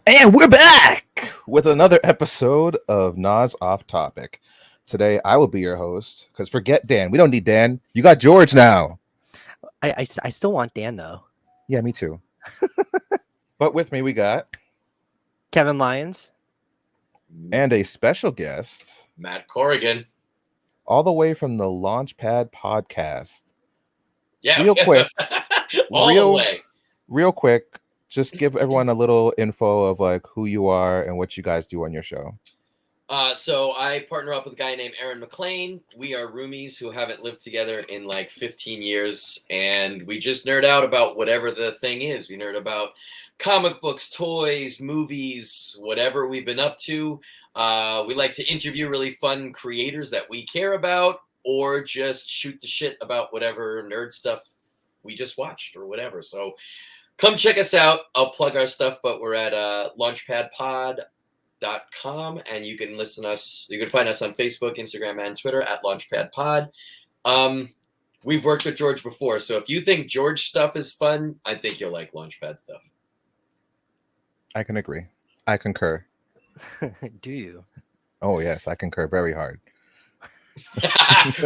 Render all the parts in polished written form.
And we're back with another episode of NASS Off Topic. Today, I will be your host, because forget Dan. We don't need Dan. You got George now. I still want Dan, though. Yeah, me too. But with me, we got Kevin Lyons. And a special guest, Matt Corrigan. All the way from the Launchpad Podcast. Yeah. Real quick. The way. Real quick. Just give everyone a little info of like who you are and what you guys do on your show. So I partner up with a guy named Aaron McLean. We are roomies who haven't lived together in like 15 years, and we just nerd out about whatever the thing is. We nerd about comic books, toys, movies, whatever we've been up to. We like to interview really fun creators that we care about, or just shoot the shit about whatever nerd stuff we just watched or whatever. So come check us out. I'll plug our stuff, but we're at launchpadpod.com, and you can you can find us on Facebook, Instagram, and Twitter at launchpadpod. We've worked with George before, so if you think George stuff is fun, I think you'll like Launchpad stuff. I can agree. I concur. Do you? Oh, yes, I concur very hard.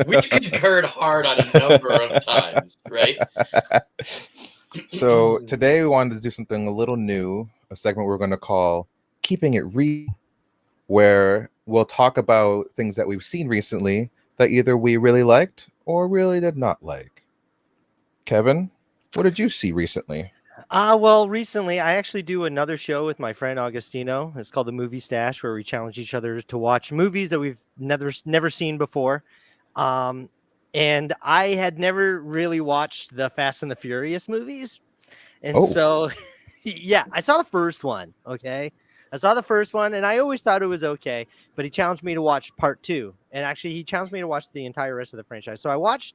We concurred hard on a number of times, right? So today we wanted to do something a little new, a segment we're going to call Keeping It Real, where we'll talk about things that we've seen recently that either we really liked or really did not like. Kevin, what did you see recently? Well, recently I actually do another show with my friend Augustino. It's called The Movie Stash, where we challenge each other to watch movies that we've never seen before. And I had never really watched the Fast and the Furious movies. And so, yeah, I saw the first one. Okay. I saw the first one and I always thought it was okay, but he challenged me to watch part 2. And actually he challenged me to watch the entire rest of the franchise. So I watched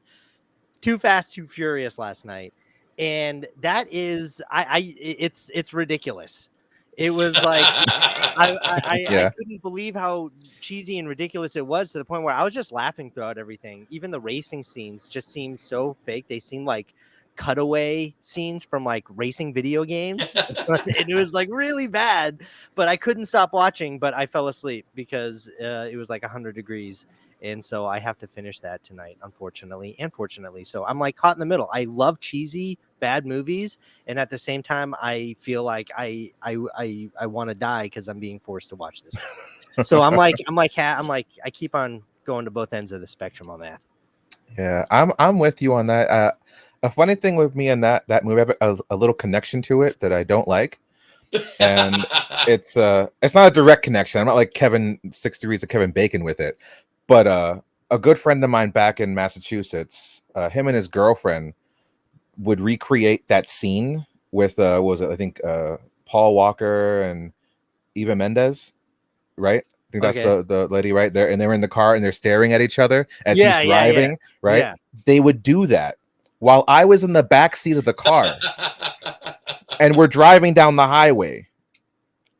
Too Fast, Too Furious last night. And that is, it's ridiculous. It was like, I couldn't believe how cheesy and ridiculous it was, to the point where I was just laughing throughout everything. Even the racing scenes just seemed so fake. They seemed like cutaway scenes from like racing video games. And it was like really bad, but I couldn't stop watching, but I fell asleep because it was like 100 degrees. And so I have to finish that tonight, unfortunately and fortunately. So I'm like caught in the middle. I love cheesy, bad movies, and at the same time, I feel like I want to die because I'm being forced to watch this. So I'm like I keep on going to both ends of the spectrum on that. Yeah, I'm with you on that. A funny thing with me and that movie, I have a little connection to it that I don't like, and it's not a direct connection. I'm not like 6 degrees of Kevin Bacon with it. But a good friend of mine back in Massachusetts, him and his girlfriend would recreate that scene with Paul Walker and Eva Mendes, right? I think that's the lady right there. And they were in the car and they're staring at each other as he's driving, right? Yeah. They would do that while I was in the back seat of the car, and we're driving down the highway,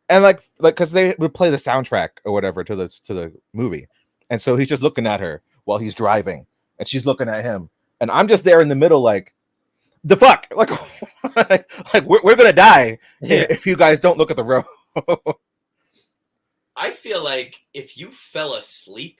and like because they would play the soundtrack or whatever to the movie. And so he's just looking at her while he's driving, and she's looking at him, and I'm just there in the middle, like, the fuck, like we're gonna die if you guys don't look at the road. I feel like if you fell asleep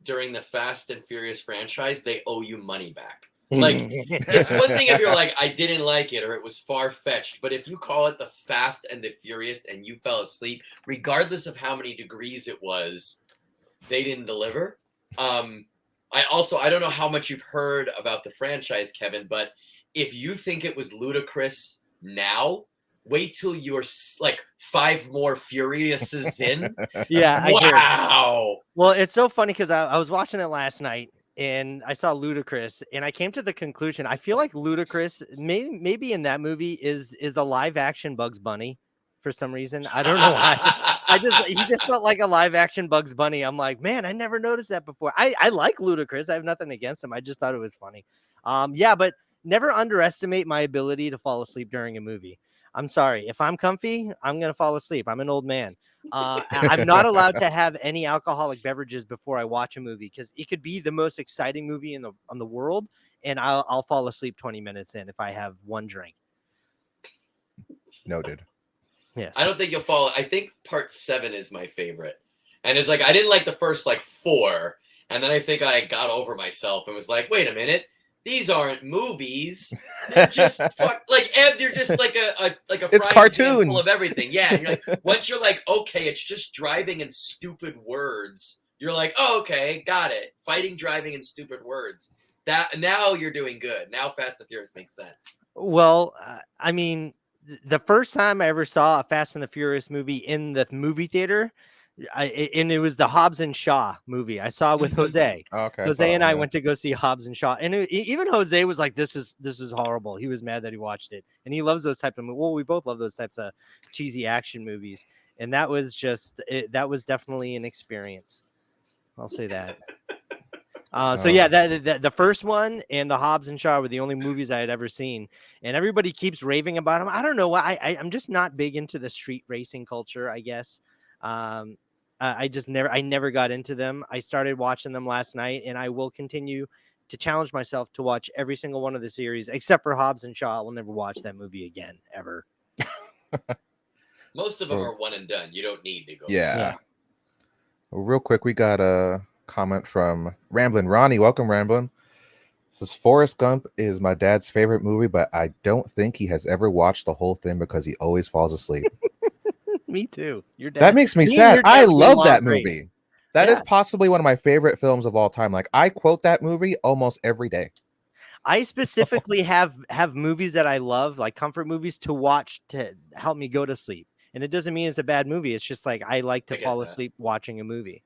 during the Fast and Furious franchise, they owe you money back. Like, it's one thing if you're like, I didn't like it or it was far-fetched, but if you call it the Fast and the Furious and you fell asleep, regardless of how many degrees it was, they didn't deliver. I don't know how much you've heard about the franchise, Kevin, but if you think it was ludicrous now, wait till you're like 5 more Furiouses in. Yeah. Wow. Well, it's so funny because I was watching it last night and I saw Ludacris, and I came to the conclusion, I feel like Ludacris maybe in that movie is a live action Bugs Bunny for some reason. I don't know why. He just felt like a live action Bugs Bunny. I'm like, man, I never noticed that before. I like Ludacris. I have nothing against him. I just thought it was funny. But never underestimate my ability to fall asleep during a movie. I'm sorry. If I'm comfy, I'm going to fall asleep. I'm an old man. I'm not allowed to have any alcoholic beverages before I watch a movie, because it could be the most exciting movie on the world, and I'll fall asleep 20 minutes in if I have one drink. Noted. Yes. I don't think you'll follow. I think part 7 is my favorite. And it's like, I didn't like the first like 4. And then I think I got over myself and was like, wait a minute. These aren't movies. They're just they're just like a It's frying pan full cartoons. of everything. Yeah. And you're like, once you're like, okay, it's just driving and stupid words. You're like, oh, okay, got it. Fighting, driving, and stupid words. That now you're doing good. Now Fast and Furious makes sense. Well, I mean, the first time I ever saw a Fast and the Furious movie in the movie theater, and it was the Hobbs and Shaw movie. I saw it with Jose. Okay. Jose and I went to go see Hobbs and Shaw, and even Jose was like, "This is horrible." He was mad that he watched it, and he loves those type of movies. Well, we both love those types of cheesy action movies, and that was that was definitely an experience. I'll say that. So yeah, the first one and the Hobbs and Shaw were the only movies I had ever seen, and everybody keeps raving about them. I don't know why. I'm just not big into the street racing culture, I guess. I never got into them. I started watching them last night, and I will continue to challenge myself to watch every single one of the series, except for Hobbs and Shaw. I will never watch that movie again, ever. Most of them are one and done. You don't need to go. Yeah. Well, real quick, we got a comment from Ramblin' Ronnie. Welcome, Ramblin'. Says Forrest Gump is my dad's favorite movie, but I don't think he has ever watched the whole thing because he always falls asleep. Me too. Your dad. That makes me sad. I love that movie. That is possibly one of my favorite films of all time. Like, I quote that movie almost every day. I specifically have movies that I love, like comfort movies, to watch to help me go to sleep. And it doesn't mean it's a bad movie. It's just like I like to fall asleep watching a movie.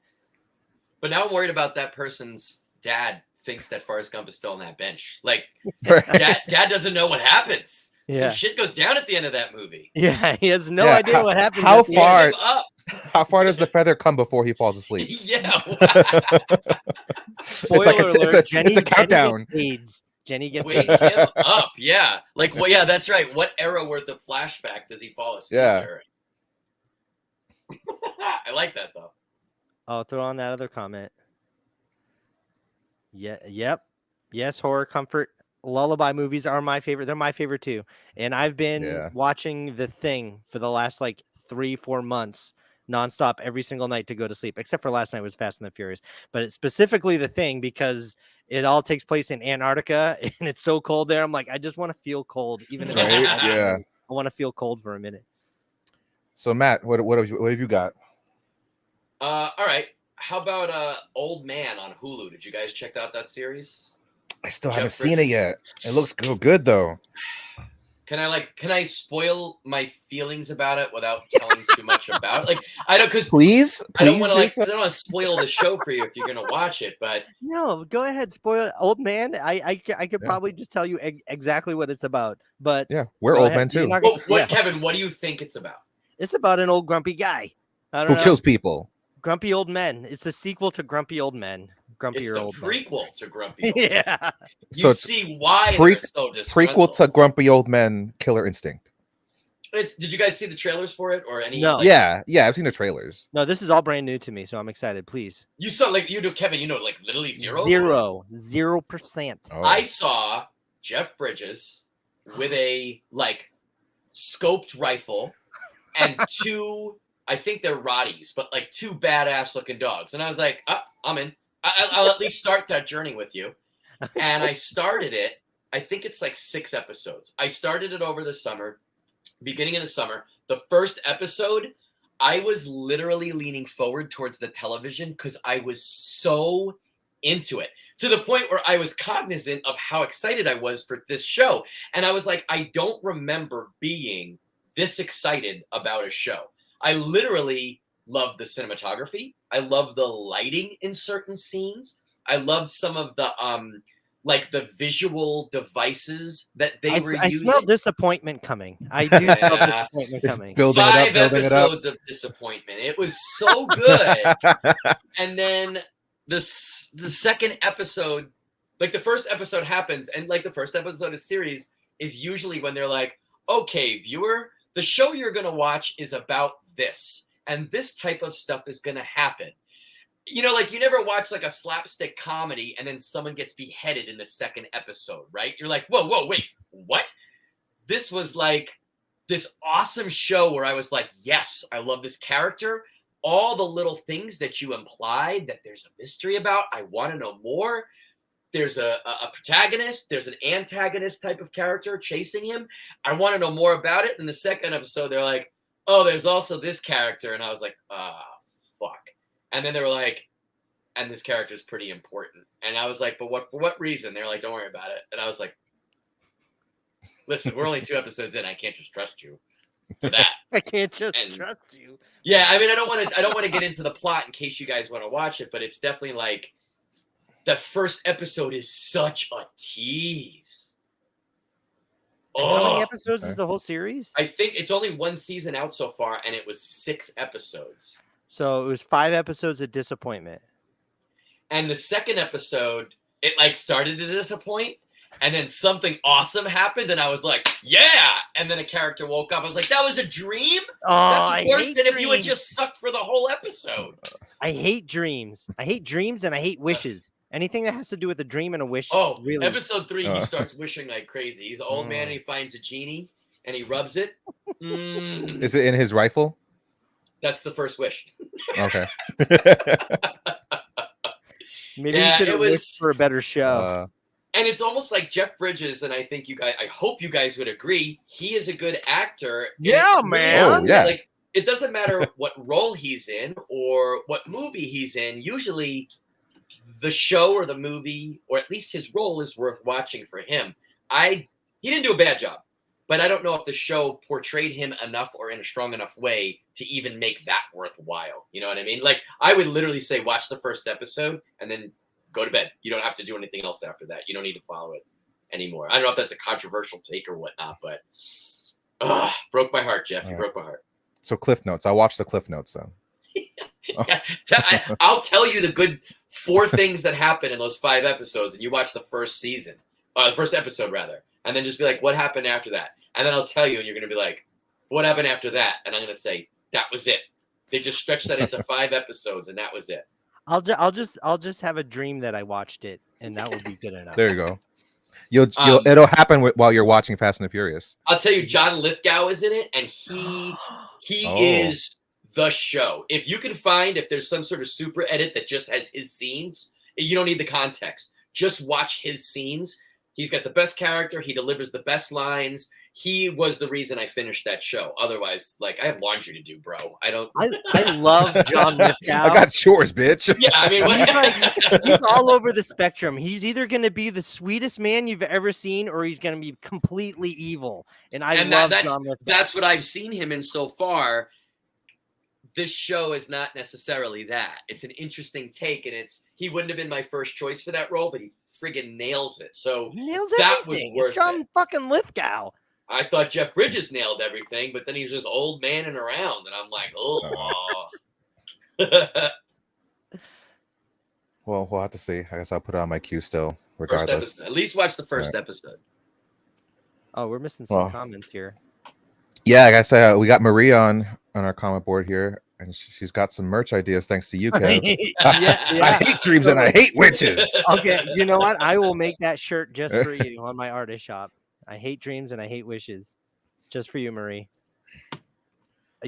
But now I'm worried about that person's dad thinks that Forrest Gump is still on that bench. Like, dad doesn't know what happens. Yeah. Some shit goes down at the end of that movie. Yeah, he has no idea what happens. How far does the feather come before he falls asleep? Yeah. It's a countdown. Jenny gets Wake him up. Yeah. Like, well, yeah, that's right. What era worth of flashback does he fall asleep during? I like that, though. I'll throw on that other comment. Yeah. Yep. Yes. Horror comfort lullaby movies are my favorite. They're my favorite too. And I've been watching The Thing for the last like 3-4 months nonstop every single night to go to sleep, except for last night was Fast and the Furious. But it's specifically The Thing because it all takes place in Antarctica and it's so cold there. I'm like, I just want to feel cold, even if I want to feel cold for a minute. So Matt, what have you got? All right. How about Old Man on Hulu? Did you guys check out that series? I still haven't seen it yet. It looks good though. Can I spoil my feelings about it without telling too much about it? Like, I don't, because please I don't want to spoil the show for you if you're gonna watch it. But no, go ahead, spoil it. Old Man. I could probably just tell you exactly what it's about. But yeah, we're old men too. Kevin, what do you think it's about? It's about an old grumpy guy who kills people. Grumpy Old Men. It's a sequel to Grumpy Old Men. It's the prequel to Grumpy Old Men. Yeah. You see why they're so disgruntled. Prequel to Grumpy Old Men Killer Instinct. Did you guys see the trailers for it or any? No. Yeah, I've seen the trailers. No, this is all brand new to me, so I'm excited. Please. You saw Kevin. Like literally 0%. Oh. I saw Jeff Bridges with a scoped rifle and two. I think they're Rotties, but like two badass looking dogs. And I was like, I'm in. I'll at least start that journey with you. And I started it. I think it's like 6 episodes. I started it over the summer, beginning of the summer. The first episode, I was literally leaning forward towards the television because I was so into it, to the point where I was cognizant of how excited I was for this show. And I was like, I don't remember being this excited about a show. I literally loved the cinematography. I loved the lighting in certain scenes. I loved some of the the visual devices that they were using. I smell disappointment coming. I do smell disappointment coming. 5 episodes of disappointment. It was so good. And then the second episode, like the first episode happens, and like the first episode of the series is usually when they're like, okay, viewer, the show you're going to watch is about this, and this type of stuff is going to happen. You never watch like a slapstick comedy and then someone gets beheaded in the second episode, right? You're like, whoa, wait, what? This was like this awesome show where I was like, yes, I love this character. All the little things that you implied that there's a mystery about, I want to know more. There's a protagonist, there's an antagonist type of character chasing him. I want to know more about it. In the second episode, they're like, oh, there's also this character. And I was like, fuck. And then they were like, and this character is pretty important. And I was like, but for what reason? They're like, don't worry about it. And I was like, listen, we're only 2 episodes in. I can't just trust you for that. I can't just trust you. Yeah, I mean, I don't want to get into the plot in case you guys want to watch it, but it's definitely like the first episode is such a tease. How many episodes is the whole series? I think it's only 1 season out so far, and it was 6 episodes. So it was 5 episodes of disappointment. And the second episode, it like started to disappoint, and then something awesome happened, and I was like, yeah! And then a character woke up. I was like, that was a dream? Oh, That's worse than if you had just sucked for the whole episode. I hate dreams. I hate dreams, and I hate wishes. Anything that has to do with a dream and a wish. Oh, really. episode 3, he starts wishing like crazy. He's an old man, and he finds a genie, and he rubs it. Is it in his rifle? That's the first wish. Okay. Maybe you should have wished for a better show. And it's almost like Jeff Bridges, and I hope you guys would agree, he is a good actor. Yeah, man. Oh, yeah. Like, it doesn't matter what role he's in or what movie he's in. Usually the show or the movie, or at least his role, is worth watching for him. He didn't do a bad job, but I don't know if the show portrayed him enough or in a strong enough way to even make that worthwhile. You know what I mean? Like, I would literally say watch the first episode and then go to bed. You don't have to do anything else after that. You don't need to follow it anymore. I don't know if that's a controversial take or whatnot, but broke my heart, Jeff. You broke my heart. So Cliff Notes. I'll watch the Cliff Notes then. Yeah, I'll tell you the good 4 things that happen in those 5 episodes, and you watch the first episode rather, and then just be like, what happened after that? And then I'll tell you, and you're going to be like, what happened after that? And I'm going to say, that was it. They just stretched that into 5 episodes, and that was it. I'll just have a dream that I watched it, and that will be good enough. There you go. It'll happen while you're watching Fast and the Furious. I'll tell you, John Lithgow is in it, and he is the show. If you can find, if there's some sort of super edit that just has his scenes, you don't need the context. Just watch his scenes. He's got the best character. He delivers the best lines. He was the reason I finished that show. Otherwise, like, I have laundry to do, bro. I love John Lithgow. I got chores, bitch. Yeah, I mean, he's all over the spectrum. He's either going to be the sweetest man you've ever seen, or he's going to be completely evil. And love John Lithgow. That's what I've seen him in so far. This show is not necessarily that. It's an interesting take, and he wouldn't have been my first choice for that role, but he friggin' nails it. So he nails that everything. was worth it's John it. Fucking Lithgow. I thought Jeff Bridges nailed everything, but then he's just old manning around, and I'm like, oh. Well, we'll have to see. I guess I'll put it on my queue still, regardless. At least watch the first episode. Oh, we're missing some comments here. Yeah, like I said, we got Maria on our comment board here, and she's got some merch ideas thanks to you, Kev. I hate dreams and I hate witches. Okay, you know what? I will make that shirt just for you on my artist shop. I hate dreams and I hate wishes. Just for you, Marie.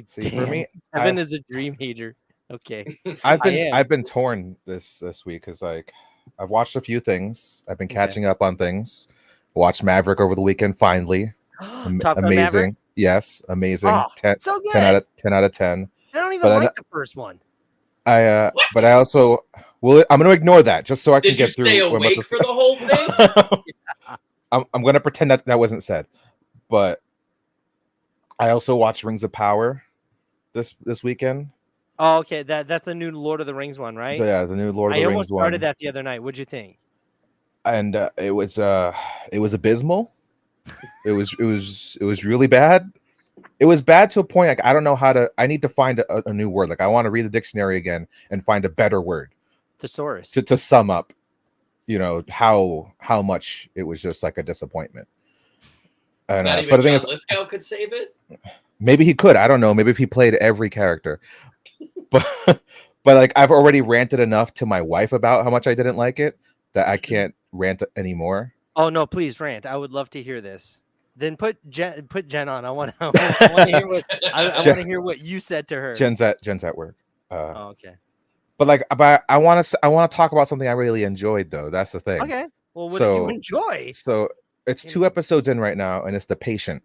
See, for me, Evan is a dream hater. Okay. I've been torn this week because like I've watched a few things. I've been catching up on things. Watched Maverick over the weekend finally. Amazing. Yes, amazing. Oh, 10, so good. 10 out of 10. I don't even like the first one. But I also I'm going to ignore that just so I can get through. Did you stay awake for the whole thing? I'm going to pretend that wasn't said. But I also watched Rings of Power this weekend. Oh, okay. That's the new Lord of the Rings one, right? Yeah, the new Lord of the Rings one. I almost started that the other night. What'd you think? And it was abysmal. It was really bad. It was bad to a point. Like, I don't know I need to find a new word. Like, I want to read the dictionary again and find a better word. Thesaurus. To sum up, how much it was just like a disappointment. And, Not even but the thing John is, Lithgow could save it. Maybe he could. I don't know. Maybe if he played every character. But like, I've already ranted enough to my wife about how much I didn't like it that I can't rant anymore. Oh no, please rant. I would love to hear this. Then put Jen on. I want to hear what I want to hear what you said to her. Jen's at work. Oh, okay. But I want to talk about something I really enjoyed though. That's the thing. Okay. Well, what did you enjoy? So it's 2 episodes in right now, and it's The Patient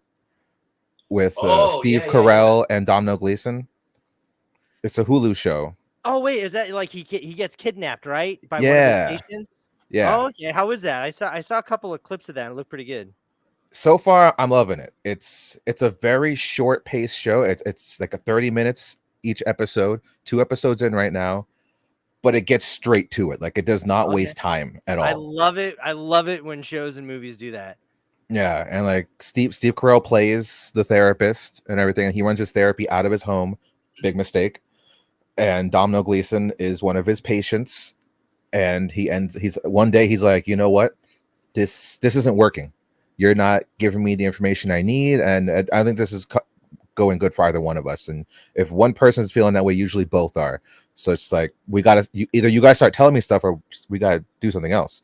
with Steve yeah. Carell and Domhnall Gleeson. It's a Hulu show. Oh wait, is that like he gets kidnapped, right? By one Yeah. of his patients? Yeah. Oh, okay. How is that? I saw a couple of clips of that. It looked pretty good. So far, I'm loving it. It's a very short paced show. It's like a 30 minutes each episode. 2 episodes in right now, but it gets straight to it. Like it does not waste time at all. I love it. I love it when shows and movies do that. Yeah, and like Steve Carell plays the therapist and everything, and he runs his therapy out of his home. Big mistake. And Domhnall Gleeson is one of his patients, and he's one day he's like, you know what, this isn't working. You're not giving me the information I need, and I think this is going good for either one of us. And if one person's feeling that way, usually both are. So it's like either you guys start telling me stuff, or we gotta do something else.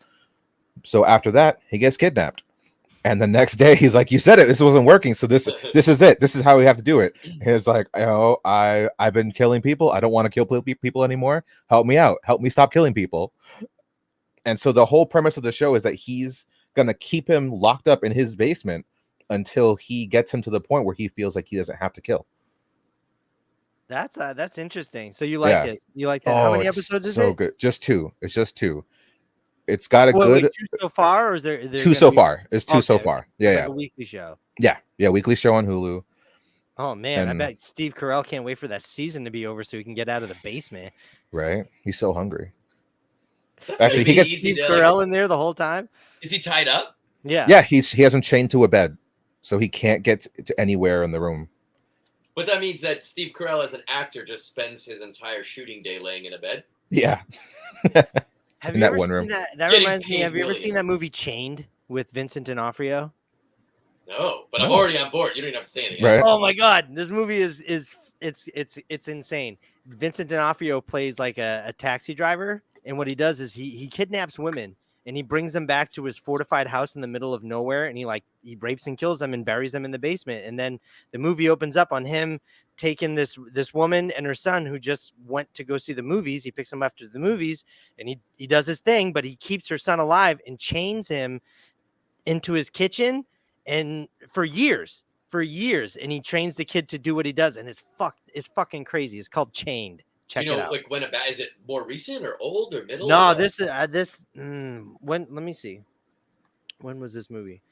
So after that, he gets kidnapped. And the next day, he's like, "You said it. This wasn't working. So this is it. This is how we have to do it." And it's like, I've been killing people. I don't want to kill people anymore. Help me out. Help me stop killing people. And so the whole premise of the show is that he's gonna keep him locked up in his basement until he gets him to the point where he feels like he doesn't have to kill. That's interesting. So you like it? You like that? Oh, How many episodes is it? So good. Just 2. It's just 2. It's got a Wait, good 2 so far, or is there 2 so far? It's 2 so far. Yeah, like a weekly show. Yeah, weekly show on Hulu. Oh man, And- I bet Steve Carell can't wait for that season to be over so he can get out of the basement. Right? He's so hungry. That's Actually, maybe he gets easy Steve to, Carell in there the whole time. Is he tied up? Yeah. Yeah, he has him chained to a bed, so he can't get to anywhere in the room. But that means that Steve Carell, as an actor, just spends his entire shooting day laying in a bed. Yeah. Have in you that ever one seen room. that? That Getting reminds me. paid Have you ever really. seen that movie Chained with Vincent D'Onofrio? No, but I'm No. already on board. You don't even have to say anything. Right. Oh my god, this movie is it's insane. Vincent D'Onofrio plays like a taxi driver, and what he does is he kidnaps women and he brings them back to his fortified house in the middle of nowhere, and he rapes and kills them and buries them in the basement. And then the movie opens up on him taking this woman and her son who just went to go see the movies. He picks them up after the movies, and he does his thing, but he keeps her son alive and chains him into his kitchen and for years, and he trains the kid to do what he does, and it's fucking crazy. It's called Chained. Check You know, it out. like is it more recent or old or middle? No, or this is when. Let me see. When was this movie?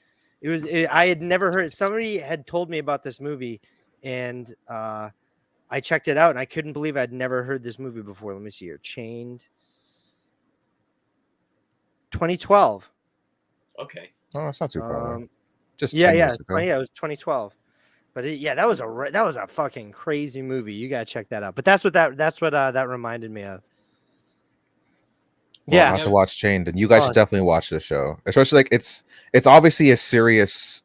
I had never heard. Somebody had told me about this movie, and I checked it out, and I couldn't believe I'd never heard this movie before. Let me see here. Chained. 2012. Okay. Oh, it's not too far. Just 10 yeah, years ago. it was 2012. But that was a fucking crazy movie. You gotta check that out. But that's what that reminded me of. Well, Yeah. I have to watch Chained, and you guys should definitely watch this show. Especially like it's obviously a serious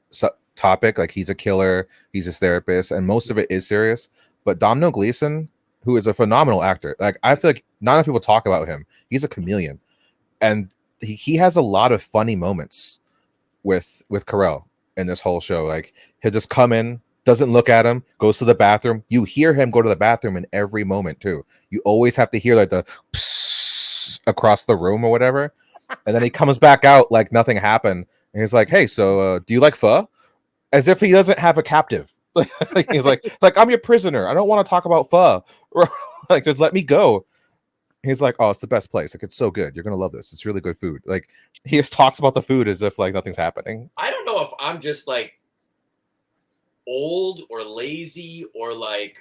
topic. Like he's a killer, he's his therapist, and most of it is serious. But Domhnall Gleeson, who is a phenomenal actor, like I feel like not enough people talk about him. He's a chameleon, and he has a lot of funny moments with Carell in this whole show. Like he'll just come in, doesn't look at him, goes to the bathroom. You hear him go to the bathroom in every moment too. You always have to hear like the psst across the room or whatever, and then he comes back out like nothing happened, and he's like, "Hey, so do you like pho?" As if he doesn't have a captive. Like he's like I'm your prisoner. I don't want to talk about pho. Like just let me go. He's like, "Oh, it's the best place. Like it's so good. You're gonna love this. It's really good food." Like he just talks about the food as if like nothing's happening. I don't know if I'm just like old or lazy or like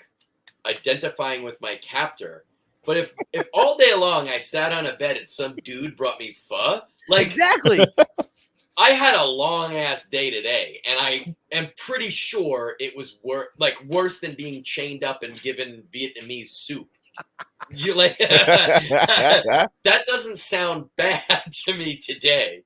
identifying with my captor, but if all day long I sat on a bed and some dude brought me pho, like Exactly. I had a long ass day today, and I am pretty sure it was worse than being chained up and given Vietnamese soup. You like that doesn't sound bad to me today.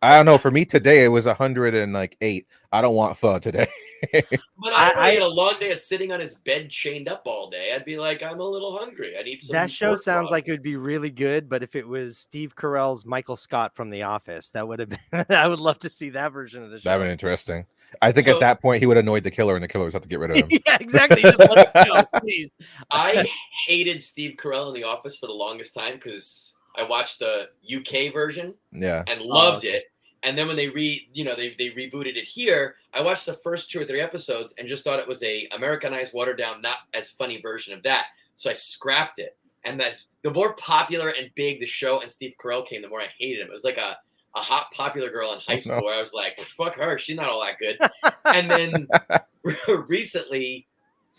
I don't know. For me today, it was 108. I don't want pho today. But I had a long day of sitting on his bed chained up all day. I'd be like, I'm a little hungry. I need some. That show pork sounds roll. like it would be really good, but if it was Steve Carell's Michael Scott from The Office, that would have been. I would love to see that version of the show. That'd been interesting. I think at that point he would have annoyed the killer, and the killer would have to get rid of him. Yeah, exactly. Just let it go, please. I hated Steve Carell in The Office for the longest time because I watched the UK version, and loved it. And then when they rebooted it here, I watched the first 2 or 3 episodes and just thought it was a Americanized, watered down, not as funny version of that. So I scrapped it. And the more popular and big the show and Steve Carell came, the more I hated him. It was like a hot, popular girl in high school where I was like, fuck her, she's not all that good. And then recently,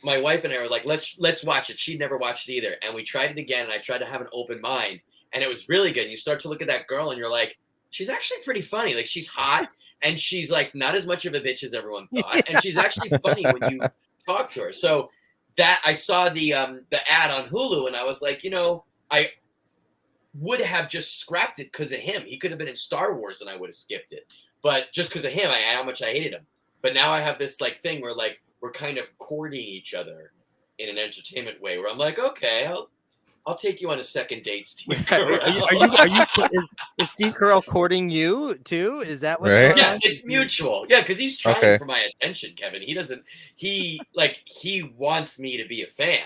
my wife and I were like, let's watch it. She'd never watched it either. And we tried it again, and I tried to have an open mind. And it was really good. And you start to look at that girl, and you're like, she's actually pretty funny. Like, she's hot, and she's like not as much of a bitch as everyone thought. Yeah. And she's actually funny when you talk to her. So that I saw the ad on Hulu, and I was like, I would have just scrapped it because of him. He could have been in Star Wars, and I would have skipped it. But just because of him, how much I hated him. But now I have this like thing where like we're kind of courting each other in an entertainment way, where I'm like, okay, I'll take you on a second date, Steve Carell. Is Steve Carell courting you too? Is that what's Right? going Yeah, on? it's mutual. Yeah, because he's trying for my attention, Kevin. He wants me to be a fan.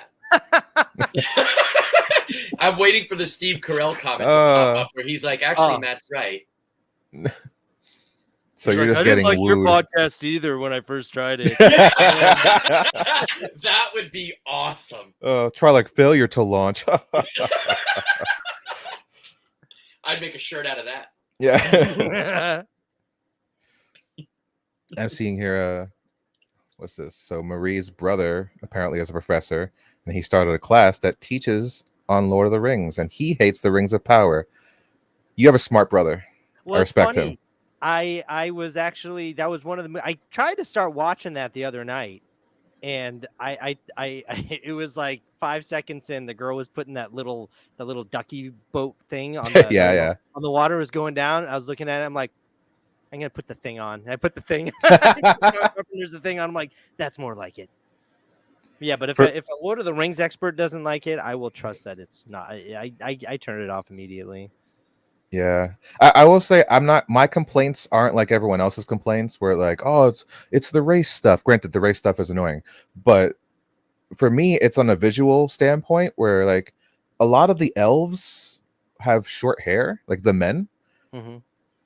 I'm waiting for the Steve Carell comment to pop up where he's like, actually, Matt's right. So you're just I getting didn't like wooed. your podcast either when I first tried it. That would be awesome. Try like failure to launch. I'd make a shirt out of that. Yeah. I'm seeing here, what's this? So Marie's brother apparently is a professor, and he started a class that teaches on Lord of the Rings, and he hates the Rings of Power. You have a smart brother. Well, I respect him. I was actually, that was one of the, I tried to start watching that the other night, and I it was like 5 seconds in, the girl was putting that little ducky boat thing on the, on the water was going down. I was looking at it. I'm like, I'm going to put the thing on. And I put the thing, there's the thing on. I'm like, that's more like it. Yeah. But if a Lord of the Rings expert doesn't like it, I will trust that it's not. I turn it off immediately. Yeah, I will say my complaints aren't like everyone else's complaints where like, oh, it's the race stuff. Granted, the race stuff is annoying, but for me, it's on a visual standpoint where like a lot of the elves have short hair, like the men. Mm-hmm.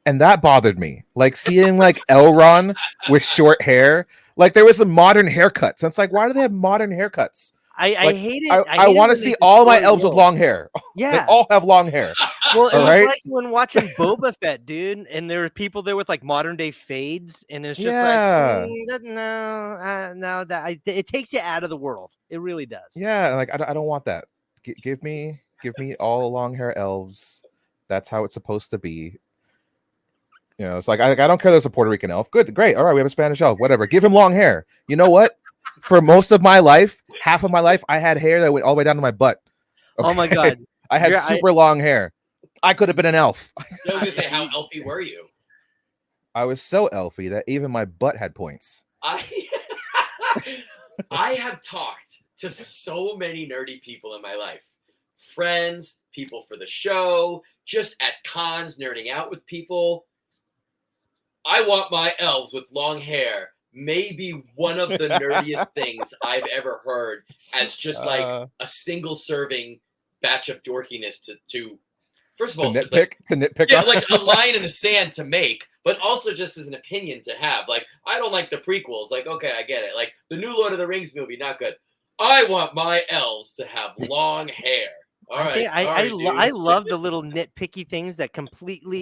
And that bothered me. Like seeing like Elrond with short hair, like there was some modern haircuts. And it's like, why do they have modern haircuts? I hate it. I want to see all my elves with long hair. Yeah. They all have long hair. Well, it was like when watching Boba Fett, dude, and there were people there with like modern day fades, and it's just like, it takes you out of the world. It really does. Yeah, like I don't want that. Give me all long hair elves. That's how it's supposed to be. It's like I don't care. There's a Puerto Rican elf. Good, great. All right, we have a Spanish elf. Whatever. Give him long hair. You know what? For most of my life, half of my life, I had hair that went all the way down to my butt. Okay? Oh my god, I had super long hair. I could have been an elf. I was gonna say, how elfy were you? I was so elfy that even my butt had points. I have talked to so many nerdy people in my life. Friends, people for the show, just at cons, nerding out with people. I want my elves with long hair. Maybe one of the nerdiest things I've ever heard as just like a single serving batch of dorkiness to first of all, nitpick. Yeah, like a line in the sand to make, but also just as an opinion to have. Like, I don't like the prequels. Like, okay, I get it. Like the new Lord of the Rings movie, not good. I want my elves to have long hair. All right. I love the little nitpicky things that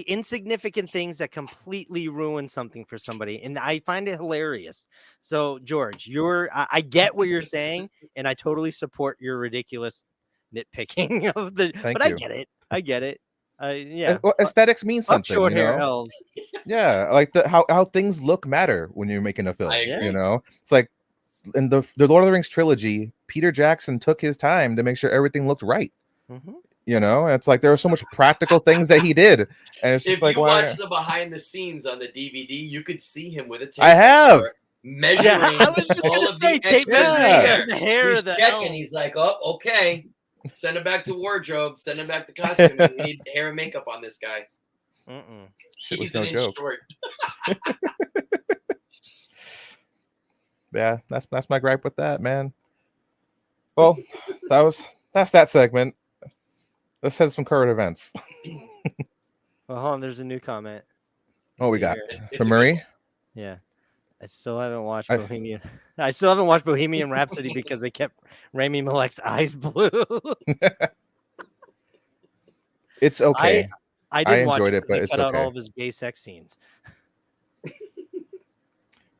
insignificant things that completely ruin something for somebody. And I find it hilarious. So George, I get what you're saying, and I totally support your ridiculous nitpicking of the, Thank but you. I get it. Yeah. Well, aesthetics means something. Short hair elves. Yeah. Like how things look matter when you're making a film, it's like in the Lord of the Rings trilogy, Peter Jackson took his time to make sure everything looked right. Mm-hmm. You know, and it's like there were so much practical things that he did, and it's just If like, you why? watch the behind the scenes on the DVD, you could see him with a tape I have. measure measuring Yeah, I was just all gonna of say the tape extras measure in Yeah. there. the hair He's of the checking. elf. He's like, oh, okay. Send him back to wardrobe. Send him back to costume. We need hair and makeup on this guy. Shit was He's no an inch joke. short. Yeah, that's my gripe with that, man. Well, that's that segment. Let's have some current events. Well, hold on, there's a new comment. What we See got here. It's from a good Marie? one. Yeah. I still haven't watched I- Bohemian. I still haven't watched Bohemian Rhapsody because they kept Rami Malek's eyes blue. It's okay. I didn't watch enjoyed it it, 'cause but they it's cut out okay. all of his gay sex scenes.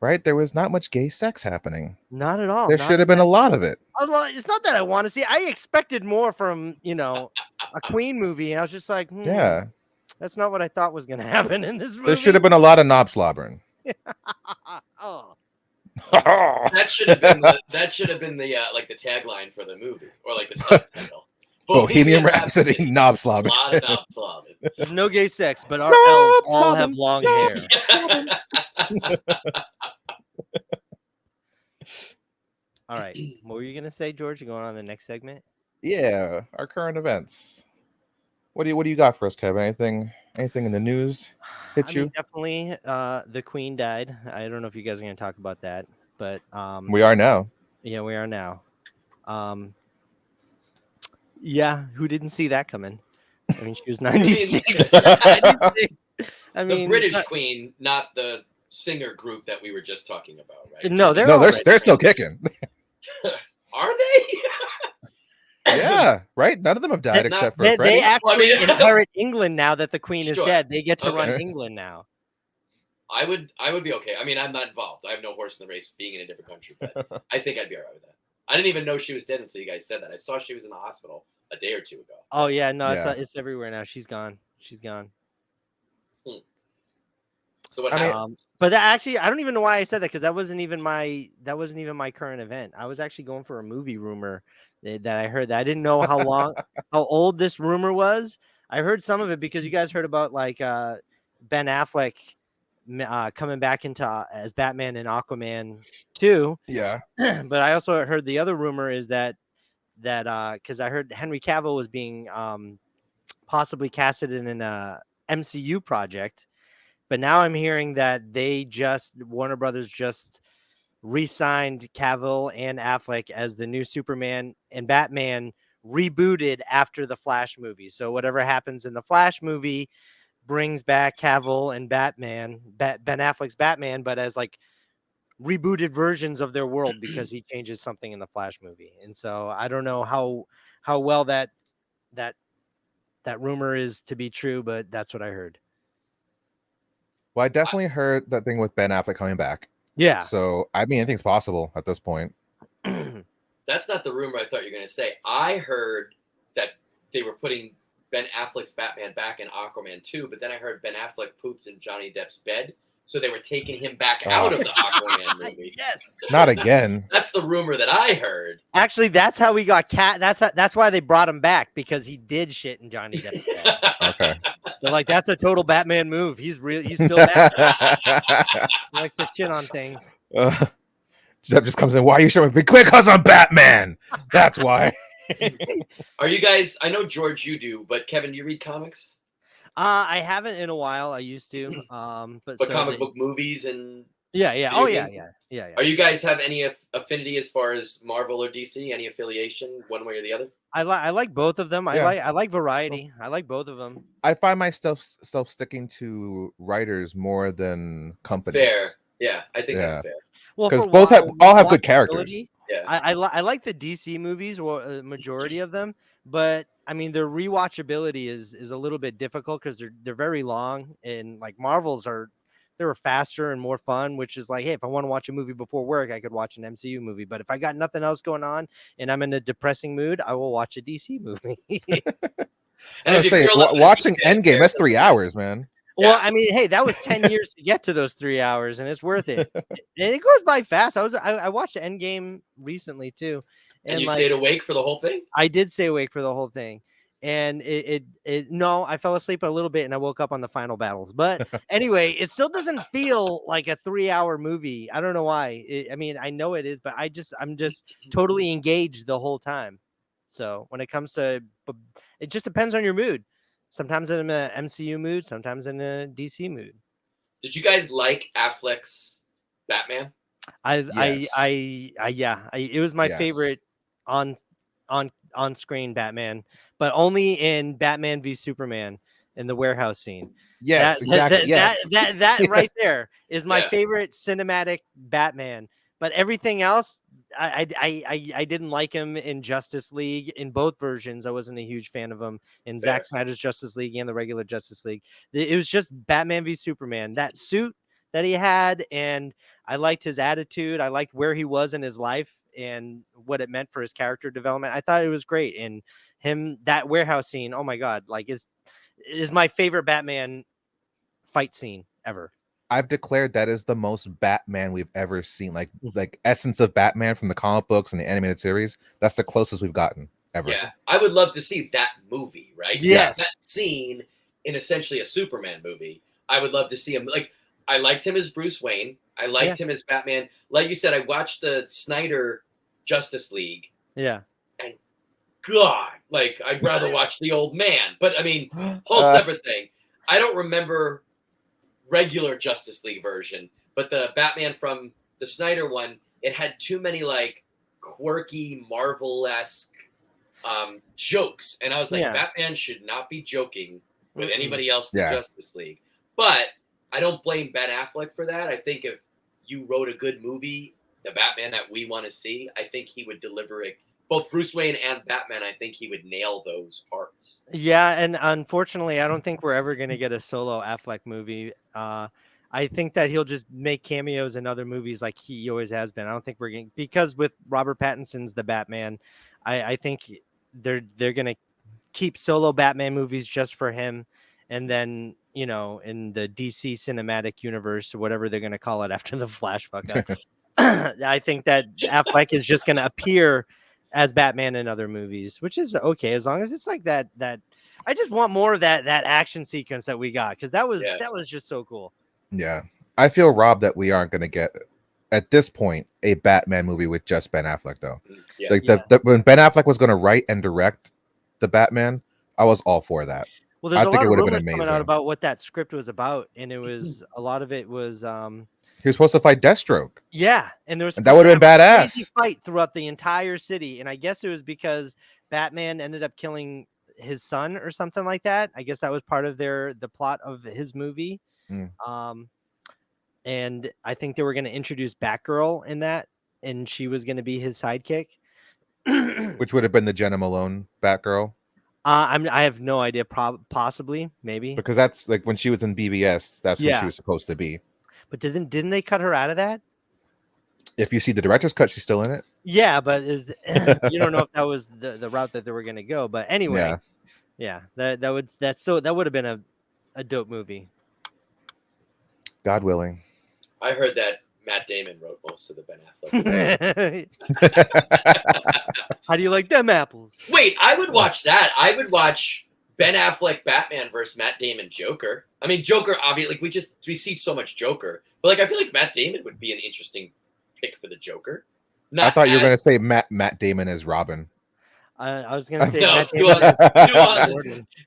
Right? There was not much gay sex happening. Not at all. There not should have in been a that- lot of it. It's not that I want to see. I expected more from a Queen movie, and I was just like, Yeah. that's not what I thought was going to happen in this movie. There should have been a lot of knob slobbering. Oh, That should have been the like the tagline for the movie or like the subtitle. Bohemian Rhapsody, knob A slobbing. lot of knob slobbing. there's no gay sex, but our Knob elves all have slobbing, long knob hair. All right, what were you going to say, George? You going on to the next segment? Yeah, our current events. What do you got for us, Kevin? Anything in the news hit you? Definitely. The Queen died. I don't know if you guys are going to talk about that, but We are now. yeah, we are now. Yeah, who didn't see that coming? I mean, she was 96. 96. I mean, The British Queen, not the singer group that we were just talking about, right? No, they're No, all they're still kicking. Are they? Yeah, right. None of them have died Not- except for They Freddie. actually Well, I mean- inherit England now that the Queen is Sure. dead. They get to run Okay. England now. I would be okay. I mean, I'm not involved. I have no horse in the race being in a different country, but I think I'd be all right with that. I didn't even know she was dead until you guys said that. I saw she was in the hospital a day or two ago. Oh yeah, no, Yeah. It's everywhere now. She's gone. She's gone. So what I mean- happened? But actually, I don't even know why I said that because that wasn't even my current event. I was actually going for a movie rumor that I heard that I didn't know how old this rumor was. I heard some of it because you guys heard about like Ben Affleck coming back into as Batman in Aquaman 2. Yeah. But I also heard the other rumor is that because I heard Henry Cavill was being possibly casted in an MCU project. But now I'm hearing that Warner Brothers just re-signed Cavill and Affleck as the new Superman and Batman rebooted after the Flash movie. So whatever happens in the Flash movie brings back Cavill and Batman, Ben Affleck's Batman, but as like rebooted versions of their world because he changes something in the Flash movie. And so I don't know how well that rumor is to be true, but that's what I heard. Well, I definitely heard that thing with Ben Affleck coming back. Yeah. So I mean, anything's possible at this point. That's not the rumor I thought you were going to say. I heard that they were putting Ben Affleck's Batman back in Aquaman 2, but then I heard Ben Affleck pooped in Johnny Depp's bed, so they were taking him back out of the Aquaman movie. Yes. Not again. That's the rumor that I heard. Actually, that's how we got That's why they brought him back because he did shit in Johnny Depp's bed. Okay. They're like, that's a total Batman move. He's still Batman. He likes to shit on things. Depp just comes in. Why are you showing me? Because I'm Batman. That's why. Are you guys? I know George, you do, but Kevin, do you read comics? I haven't in a while. I used to. But so comic book movies and yeah. Oh video yeah. games? Are you guys have any affinity as far as Marvel or DC? Any affiliation, one way or the other? I like both of them. Yeah. I like variety. I like both of them. I find myself sticking to writers more than companies. Fair. Yeah, I think that's fair. Well, Because for all have good characters. watchability, Yeah. I like the DC movies, or the majority of them, but I mean their rewatchability is a little bit difficult because they're very long, and like Marvels they were faster and more fun, which is like, hey, if I want to watch a movie before work, I could watch an MCU movie. But if I got nothing else going on and I'm in a depressing mood, I will watch a DC movie. I was saying, watching Endgame, that's 3 hours, man. Well, I mean, hey, that was 10 years to get to those 3 hours, and it's worth it. And it goes by fast. I watched Endgame recently too, And you like, stayed awake for the whole thing? I did stay awake for the whole thing, And no, I fell asleep a little bit and I woke up on the final battles. But anyway, it still doesn't feel like a 3-hour movie. I don't know why. I mean, I know it is, but I'm just totally engaged the whole time. So when it comes to, it just depends on your mood. Sometimes I'm in an MCU mood, sometimes in a DC mood. Did you guys like Affleck's Batman? It was my favorite on screen Batman, but only in Batman v Superman in the warehouse scene. Yes, exactly. That right there is my favorite cinematic Batman. But everything else, I didn't like him in Justice League in both versions. I wasn't a huge fan of him in Zack Snyder's Justice League and the regular Justice League. It was just Batman v Superman. That suit that he had, and I liked his attitude. I liked where he was in his life and what it meant for his character development. I thought it was great. And him, that warehouse scene, oh my God, like is my favorite Batman fight scene ever. I've declared that is the most Batman we've ever seen. Like essence of Batman from the comic books and the animated series. That's the closest we've gotten ever. Yeah, I would love to see that movie, right? Yes. That scene in essentially a Superman movie. I would love to see him. Like, I liked him as Bruce Wayne. I liked him as Batman. Like you said, I watched the Snyder Justice League. Yeah. And God, like, I'd rather watch the old man. But I mean, whole separate thing. I don't remember regular Justice League version, but the Batman from the Snyder one, it had too many like quirky Marvel-esque jokes, and I was like, Batman should not be joking with anybody else in the Justice League. But I don't blame Ben Affleck for that. I think if you wrote a good movie, the Batman that we want to see, I think he would deliver it. Both Bruce Wayne and Batman, I think he would nail those parts. Yeah, and unfortunately, I don't think we're ever going to get a solo Affleck movie. I think that he'll just make cameos in other movies like he always has been. I don't think we're going to, because with Robert Pattinson's The Batman, I think they're going to keep solo Batman movies just for him. And then, you know, in the DC cinematic universe or whatever they're going to call it after the Flash fuck up, I think that Affleck is just going to appear as Batman in other movies, which is okay as long as it's like that. I just want more of that action sequence that we got, because that was just so cool. Yeah, I feel robbed that we aren't going to get at this point a Batman movie with just Ben Affleck though. When Ben Affleck was going to write and direct the Batman, I was all for that. Well, there's a lot of rumors coming out about what that script was about, and it was a lot of it was. He was supposed to fight Deathstroke. Yeah, and there was that would have been badass. Fight throughout the entire city, and I guess it was because Batman ended up killing his son or something like that. I guess that was part of the plot of his movie. And I think they were going to introduce Batgirl in that, and she was going to be his sidekick, which would have been the Jenna Malone Batgirl. I have no idea. Possibly, maybe, because that's like when she was in BVS. That's who she was supposed to be. But didn't they cut her out of that? If you see the director's cut, she's still in it. Yeah, but you don't know if that was the route that they were going to go. But anyway, that would have been a dope movie. God willing. I heard that Matt Damon wrote most of the Ben Affleck. How do you like them apples? Wait, I would watch that. I would watch Ben Affleck Batman versus Matt Damon Joker. I mean, Joker, obviously, like we see so much Joker, but like I feel like Matt Damon would be an interesting pick for the Joker. I thought you were going to say Matt Damon as Robin. I was going to say no,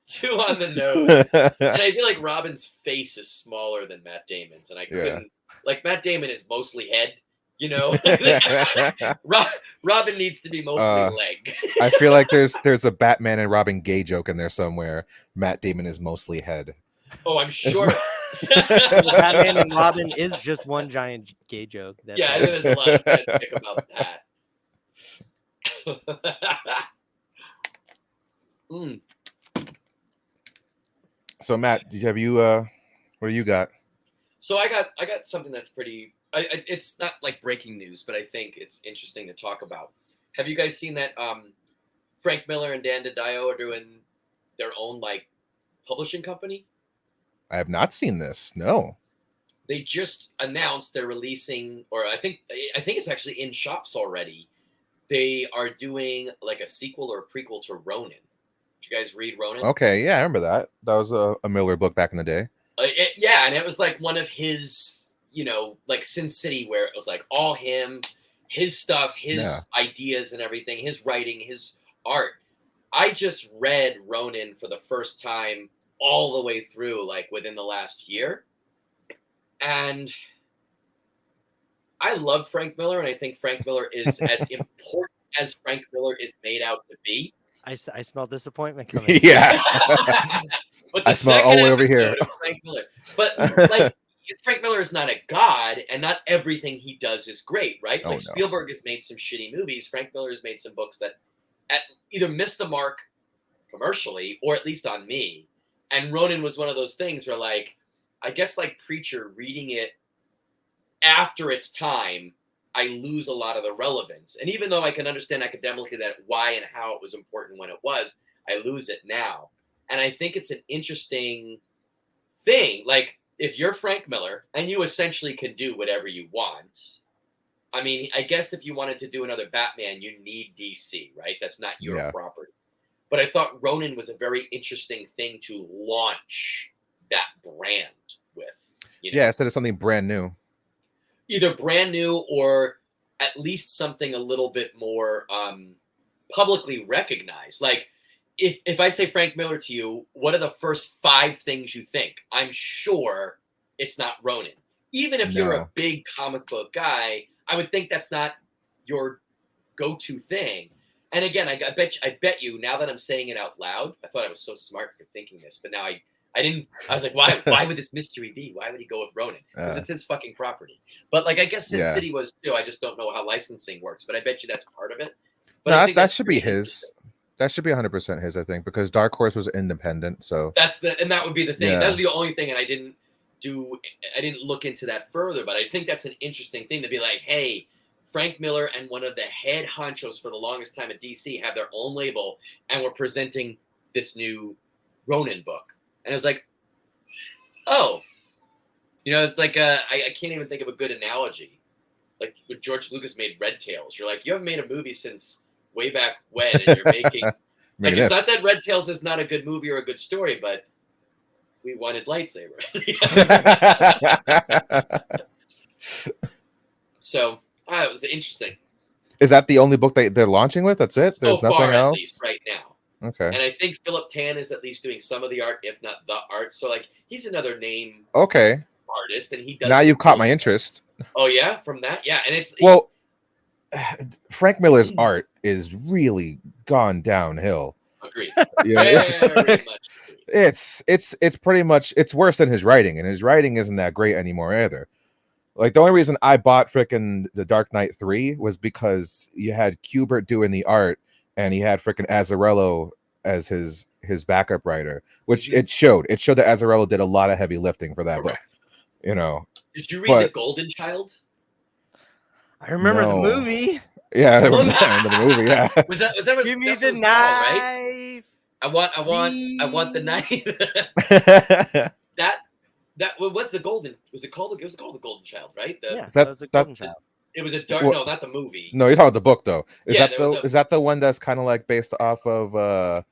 two on the nose. And I feel like Robin's face is smaller than Matt Damon's, and I couldn't. Like Matt Damon is mostly head, you know. Robin needs to be mostly leg. I feel like there's a Batman and Robin gay joke in there somewhere. Matt Damon is mostly head. Oh, I'm sure. Batman and Robin is just one giant gay joke. I think there's a lot of fanfic about that. So Matt, what do you got? So I got something that's pretty. It's not like breaking news, but I think it's interesting to talk about. Have you guys seen that Frank Miller and Dan DiDio are doing their own like publishing company? I have not seen this. No. They just announced they're releasing, or I think it's actually in shops already. They are doing like a sequel or a prequel to Ronin. Did you guys read Ronin? Okay, yeah, I remember that. That was a Miller book back in the day. Yeah, and it was like one of his, like Sin City, where it was like all him, his stuff, his ideas and everything, his writing, his art. I just read Ronin for the first time all the way through, like within the last year. And I love Frank Miller, and I think Frank Miller is as important as Frank Miller is made out to be. I smell disappointment coming. Yeah. But the I smell all the way over here. Of Frank Miller. But like Frank Miller is not a god, and not everything he does is great, right? Like Spielberg has made some shitty movies. Frank Miller has made some books that either missed the mark commercially or at least on me. And Ronin was one of those things where, like, I guess like Preacher, reading it after its time, I lose a lot of the relevance. And even though I can understand academically that why and how it was important when it was, I lose it now. And I think it's an interesting thing. Like, if you're Frank Miller and you essentially can do whatever you want, I mean, I guess if you wanted to do another Batman, you need DC, right? That's not your property. But I thought Ronin was a very interesting thing to launch that brand with. Yeah, instead of something brand new. Either brand new or at least something a little bit more publicly recognized. Like, if I say Frank Miller to you, what are the first 5 things you think? I'm sure it's not Ronin. Even if you're a big comic book guy, I would think that's not your go-to thing. And again, I bet you, now that I'm saying it out loud, I thought I was so smart for thinking this, but now I didn't. I was like, why would this mystery be? Why would he go with Ronin? Because it's his fucking property. But like, I guess Sin City was too. I just don't know how licensing works, but I bet you that's part of it. But no, that should be his. That should be 100% his, I think, because Dark Horse was independent. So and that would be the thing. Yeah. That was the only thing, and I didn't look into that further. But I think that's an interesting thing to be like, hey, Frank Miller and one of the head honchos for the longest time at DC have their own label, and we're presenting this new Ronin book. And it's like, oh, it's like I can't even think of a good analogy. Like when George Lucas made Red Tails, you're like, you haven't made a movie since way back when, and you're making like it's not that Red Tails is not a good movie or a good story, but we wanted lightsaber. So it was interesting. Is that the only book they're launching with? That's it? There's so nothing far, else? At least, right now. Okay. And I think Philip Tan is at least doing some of the art, if not the art. So like he's another name artist, and he does. Now you've caught my interest. Oh yeah, from that, yeah, and it's Frank Miller's art is really gone downhill. Agreed. Yeah. Very much agreed. It's pretty much worse than his writing, and his writing isn't that great anymore either. Like the only reason I bought frickin' The Dark Knight 3 was because you had Kubert doing the art, and he had frickin' Azzarello as his backup writer, which it showed. It showed that Azzarello did a lot of heavy lifting for that book. Did you read The Golden Child? I remember the movie. Yeah, I remember the movie. Yeah. Was that Give me the knife. Right? I want the knife. That was the Golden. Was it called? It was called The Golden Child, right? That was The Golden Child. It was a dark. No, not the movie. No, you're talking about the book though. Is that the one that's kind of like based off of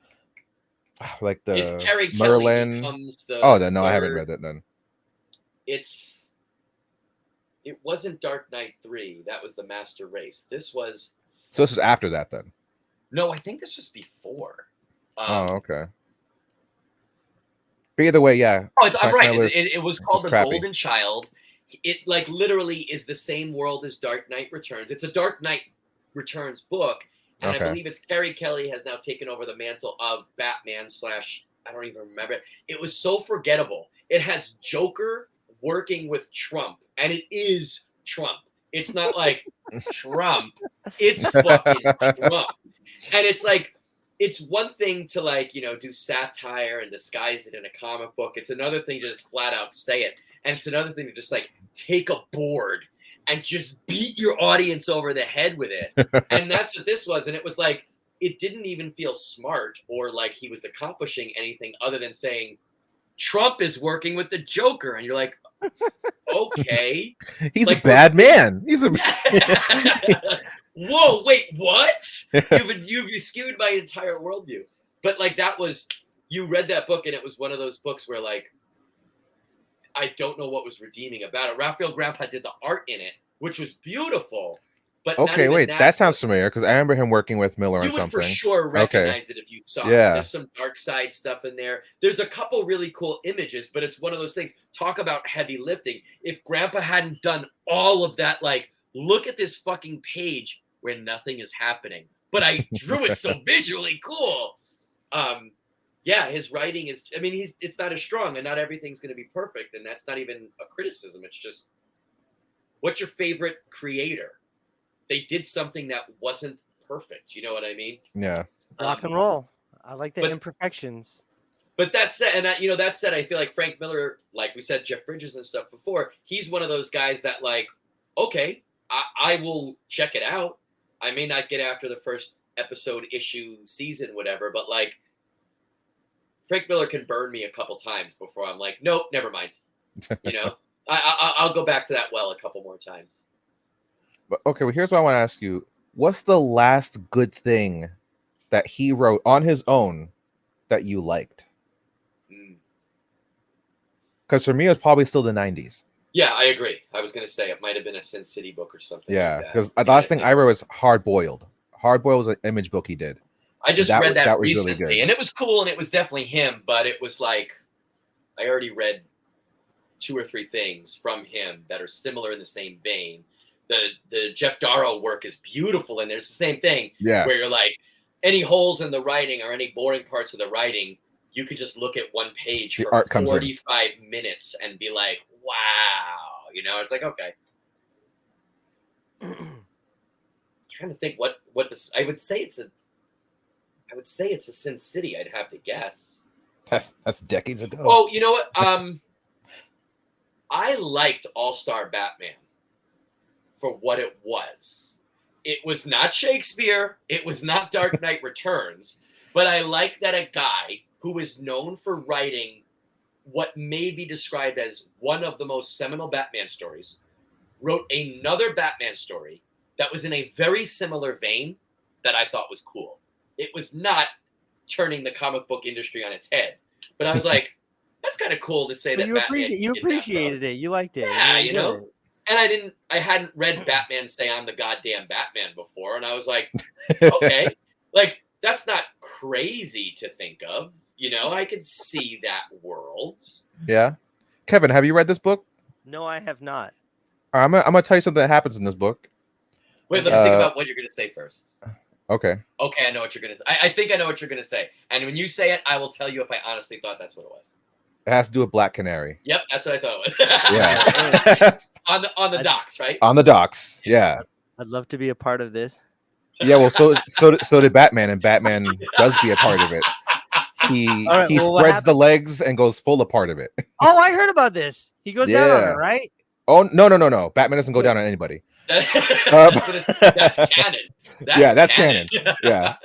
like the Carrie Merlin? No, I haven't read it then. It wasn't Dark Knight 3. That was the Master Race. This was. So this is after that then. No, I think this was before. Okay. But either way, yeah. Oh, right. It was called The Golden Child. It like literally is the same world as Dark Knight Returns. It's a Dark Knight Returns book, and I believe it's Carrie Kelly has now taken over the mantle of Batman / I don't even remember it. It was so forgettable. It has Joker working with Trump, and it is Trump. It's not like Trump. It's fucking Trump. And it's like, it's one thing to like, do satire and disguise it in a comic book. It's another thing to just flat out say it. And it's another thing to just like take a board and just beat your audience over the head with it. And that's what this was. And it was like, it didn't even feel smart or like he was accomplishing anything other than saying, Trump is working with the Joker. And you're like, okay. He's like, a bad man. He's a Whoa, wait, what? You've skewed my entire worldview. But like that was, you read that book and it was one of those books where like, I don't know what was redeeming about it. Raphael Grandpa did the art in it, which was beautiful. But Okay, wait, that sounds familiar because I remember him working with Miller on you would something. for sure recognize it if you saw it. There's some dark side stuff in there. There's a couple really cool images, but it's one of those things. Talk about heavy lifting. If Grandpa hadn't done all of that, like, look at this fucking page where nothing is happening, but I drew it so visually cool. Yeah, his writing is, I mean, it's not as strong and not everything's going to be perfect. And that's not even a criticism. It's just, what's your favorite creator? They did something that wasn't perfect. You know what I mean? Yeah. Rock and roll. I like the imperfections. But that said, and that said, I feel like Frank Miller, like we said, Jeff Bridges and stuff before, he's one of those guys that like, okay, I will check it out. I may not get after the first episode, issue, season, whatever, but like Frank Miller can burn me a couple times before I'm like, nope, never mind. You know, I'll go back to that well a couple more times. But okay, well, here's what I want to ask you. What's the last good thing that he wrote on his own that you liked? Because for me, it's probably still the 90s. Yeah, I agree. I was going to say it might have been a Sin City book or something. Yeah, because the last thing I read was Hard Boiled. Hard Boiled was an image book he did. I just read that was recently, really good. And it was cool, and it was definitely him, but it was like, I already read 2 or 3 things from him that are similar in the same vein. The Jeff Darrow work is beautiful, and there's the same thing where you're like, any holes in the writing or any boring parts of the writing, you could just look at one page for 45 minutes and be like, wow. You know, it's like, okay. Trying to think what this, I would say it's a Sin City, I'd have to guess. That's decades ago. Oh, you know what? I liked All-Star Batman for what it was. It was not Shakespeare. It was not Dark Knight Returns. But I like that a guy who is known for writing what may be described as one of the most seminal Batman stories wrote another Batman story that was in a very similar vein that I thought was cool. It was not turning the comic book industry on its head. But I was like, that's kind of cool to say that Batman. You appreciated it. You liked it. Yeah, you know. And I hadn't read Batman say I'm the goddamn Batman before. And I was like, okay, like that's not crazy to think of. You know, I could see that world. Yeah. Kevin, have you read this book? No, I have not. All right, I'm gonna tell you something that happens in this book. Wait, let me think about what you're going to say first. Okay. Okay, I know what you're going to say. I think I know what you're going to say. And when you say it, I will tell you if I honestly thought that's what it was. It has to do with Black Canary. Yep, that's what I thought it was. Yeah. on the docks, right? On the docks, yeah. I'd love to be a part of this. Yeah, well, so did Batman, and Batman does be a part of it. He spreads the legs and goes full a part of it. Oh, I heard about this. He goes down on it, right? Oh, no. Batman doesn't go down on anybody. That's canon. That's canon. Yeah.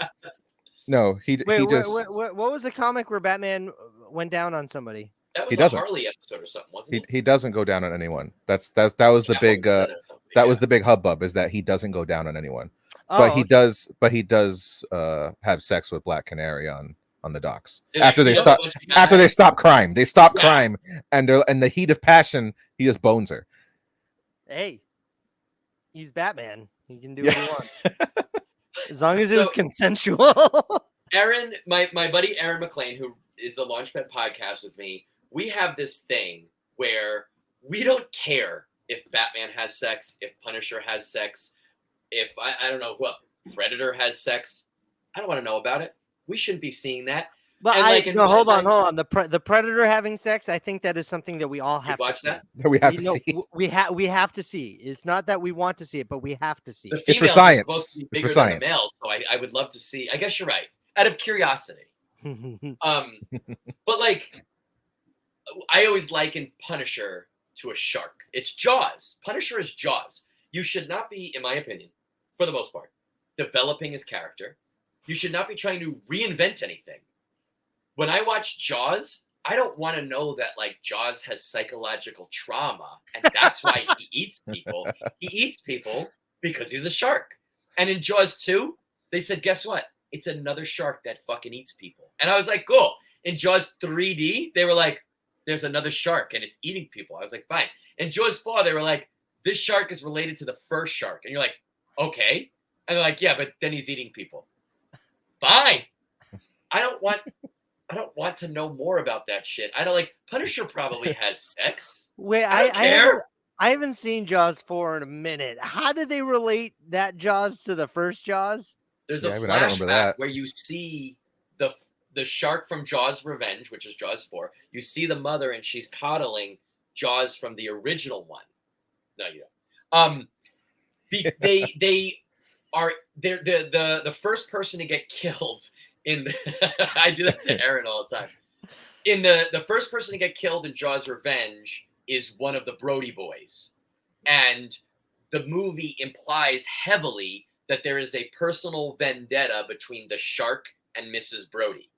No, he just. What was the comic where Batman went down on somebody? That was a Harley episode or something, wasn't it? He doesn't go down on anyone. That was the big was the big hubbub, is that he doesn't go down on anyone. But he does have sex with Black Canary on the docks. After they stop crime. They stop crime, and they're in the heat of passion, he just bones her. Hey, he's Batman. He can do what he wants. As long as it was consensual. Aaron, my buddy Aaron McLean, who is the Launchpad Podcast with me, we have this thing where we don't care if Batman has sex, if Punisher has sex, if I don't know what Predator has sex. I don't want to know about it. We shouldn't be seeing that. But hold on. The Predator having sex, I think that is something that we all have to see. We have to see. We have to see. It's not that we want to see it, but we have to see it. It's for science. It's for science. Males, so I would love to see. I guess you're right. Out of curiosity. But like, I always liken Punisher to a shark. It's Jaws. Punisher is Jaws. You should not be, in my opinion, for the most part, developing his character. You should not be trying to reinvent anything. When I watch Jaws, I don't want to know that like Jaws has psychological trauma and that's why he eats people. He eats people because he's a shark. And in Jaws 2, they said, guess what? it's another shark that fucking eats people. And I was like, cool. In Jaws 3D, they were like, there's another shark and it's eating people. I was like, fine. In Jaws 4, they were like, this shark is related to the first shark. And you're like, okay. And they're like, yeah, but then he's eating people. Fine. I don't want to know more about that shit. I don't like Punisher probably has sex. Wait, I don't care. I haven't seen Jaws 4 in a minute. How did they relate that Jaws to the first Jaws? There's a flashback where you see the shark from Jaws Revenge, which is Jaws 4. You see the mother and she's coddling Jaws from the original one. No, you don't. They are the first person to get killed in I do that to Aaron all the time. In the first person to get killed in Jaws Revenge is one of the Brody boys. And the movie implies heavily that there is a personal vendetta between the shark and Mrs. Brody.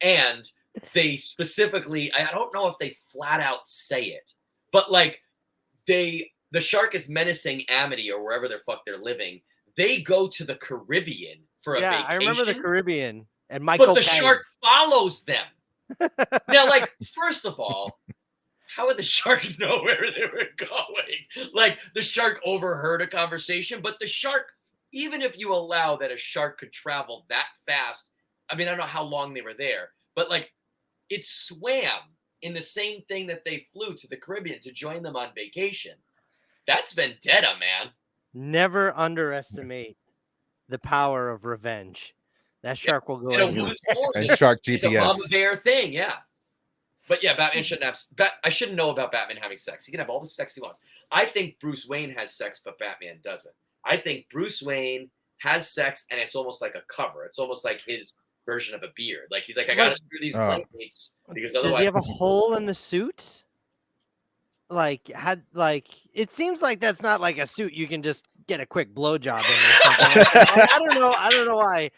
And they specifically, I don't know if they flat out say it, but like the shark is menacing Amity or wherever the fuck they're living. They go to the Caribbean for a vacation. I remember the Caribbean and Michael. But the shark follows them. Now, like, first of all, how would the shark know where they were going? Like, the shark overheard a conversation, but the shark, even if you allow that a shark could travel that fast, I mean, I don't know how long they were there, but like, it swam in the same thing that they flew to the Caribbean to join them on vacation. That's vendetta, man. Never underestimate the power of revenge. That shark will go anywhere. And shark GPS. It's a mama bear thing, yeah. But yeah, Batman shouldn't have. I shouldn't know about Batman having sex. He can have all the sex he wants. I think Bruce Wayne has sex, but Batman doesn't. I think Bruce Wayne has sex, and it's almost like a cover. It's almost like his version of a beard. Like he's like, I gotta screw these playmates because otherwise. Does he have a hole in the suit? Like it seems like that's not like a suit you can just get a quick blowjob in or something. I don't know why.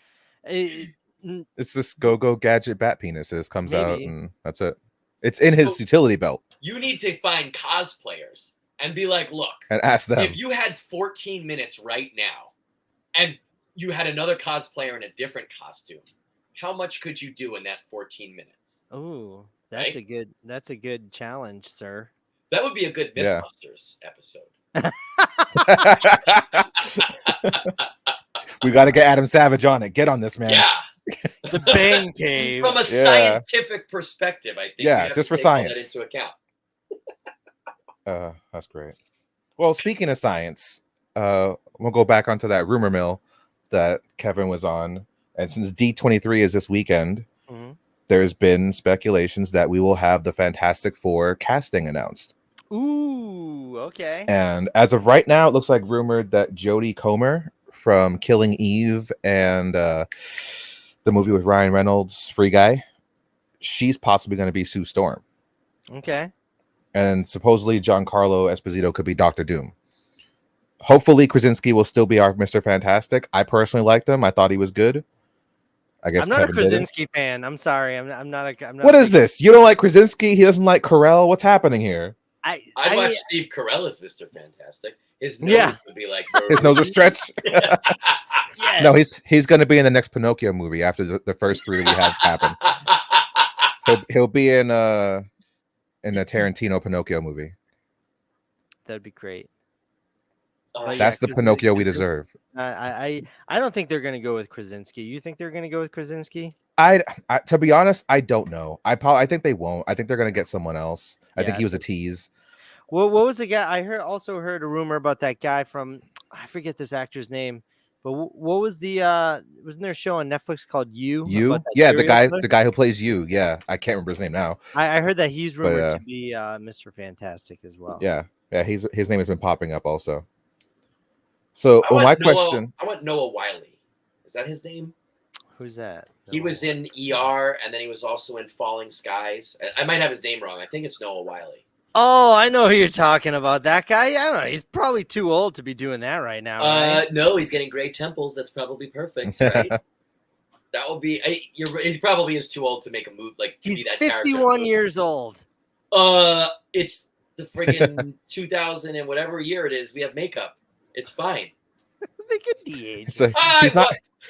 It's just go gadget bat penises comes out and that's it. It's in his utility belt. You need to find cosplayers and be like, look, and ask them if you had 14 minutes right now and you had another cosplayer in a different costume, how much could you do in that 14 minutes? Oh, that's right? That's a good challenge, sir. That would be a good Mythbusters episode. We got to get Adam Savage on it. Get on this, man. Yeah. The Bang Cave. From a scientific perspective, I think. Yeah, just for science. That into account. That's great. Well, speaking of science, we'll go back onto that rumor mill that Kevin was on. And since D23 is this weekend, there's been speculations that we will have the Fantastic Four casting announced. Ooh, okay. And as of right now, it looks like rumored that Jodie Comer from Killing Eve and the movie with Ryan Reynolds, Free Guy, she's possibly going to be Sue Storm. Okay. And supposedly Giancarlo Esposito could be Doctor Doom. Hopefully Krasinski will still be our Mr. Fantastic. I personally liked him. I thought he was good. I guess I'm not Kevin a Krasinski fan. I'm sorry. I'm not. What is this? You don't like Krasinski? He doesn't like Carell? What's happening here? I'd watch Steve Carell as Mr. Fantastic. His nose would be like his nose would stretch. No, he's going to be in the next Pinocchio movie after the first three we have happen. He'll be in a Tarantino Pinocchio movie. That'd be great. That's the Pinocchio we deserve. I don't think they're going to go with Krasinski. You think they're going to go with Krasinski? I to be honest, I don't know. I think they won't. I think they're going to get someone else. I think he was a tease. Well, what was the guy? I also heard a rumor about that guy from, I forget this actor's name, but what was wasn't there a show on Netflix called You? Yeah, the guy who plays You. Yeah, I can't remember his name now. I heard that he's rumored to be Mr. Fantastic as well. Yeah, his name has been popping up also. So my question, I want Noah Wiley. Is that his name? Who's that? He was in ER, and then he was also in Falling Skies. I might have his name wrong. I think it's Noah Wiley. Oh, I know who you're talking about. That guy? I don't know. He's probably too old to be doing that right now. Right? No, he's getting gray temples. That's probably perfect, right? That will be. He probably is too old to make a move like to he's be that 51 years old. It's the friggin' 2000 and whatever year it is. We have makeup. It's fine. They could de-age.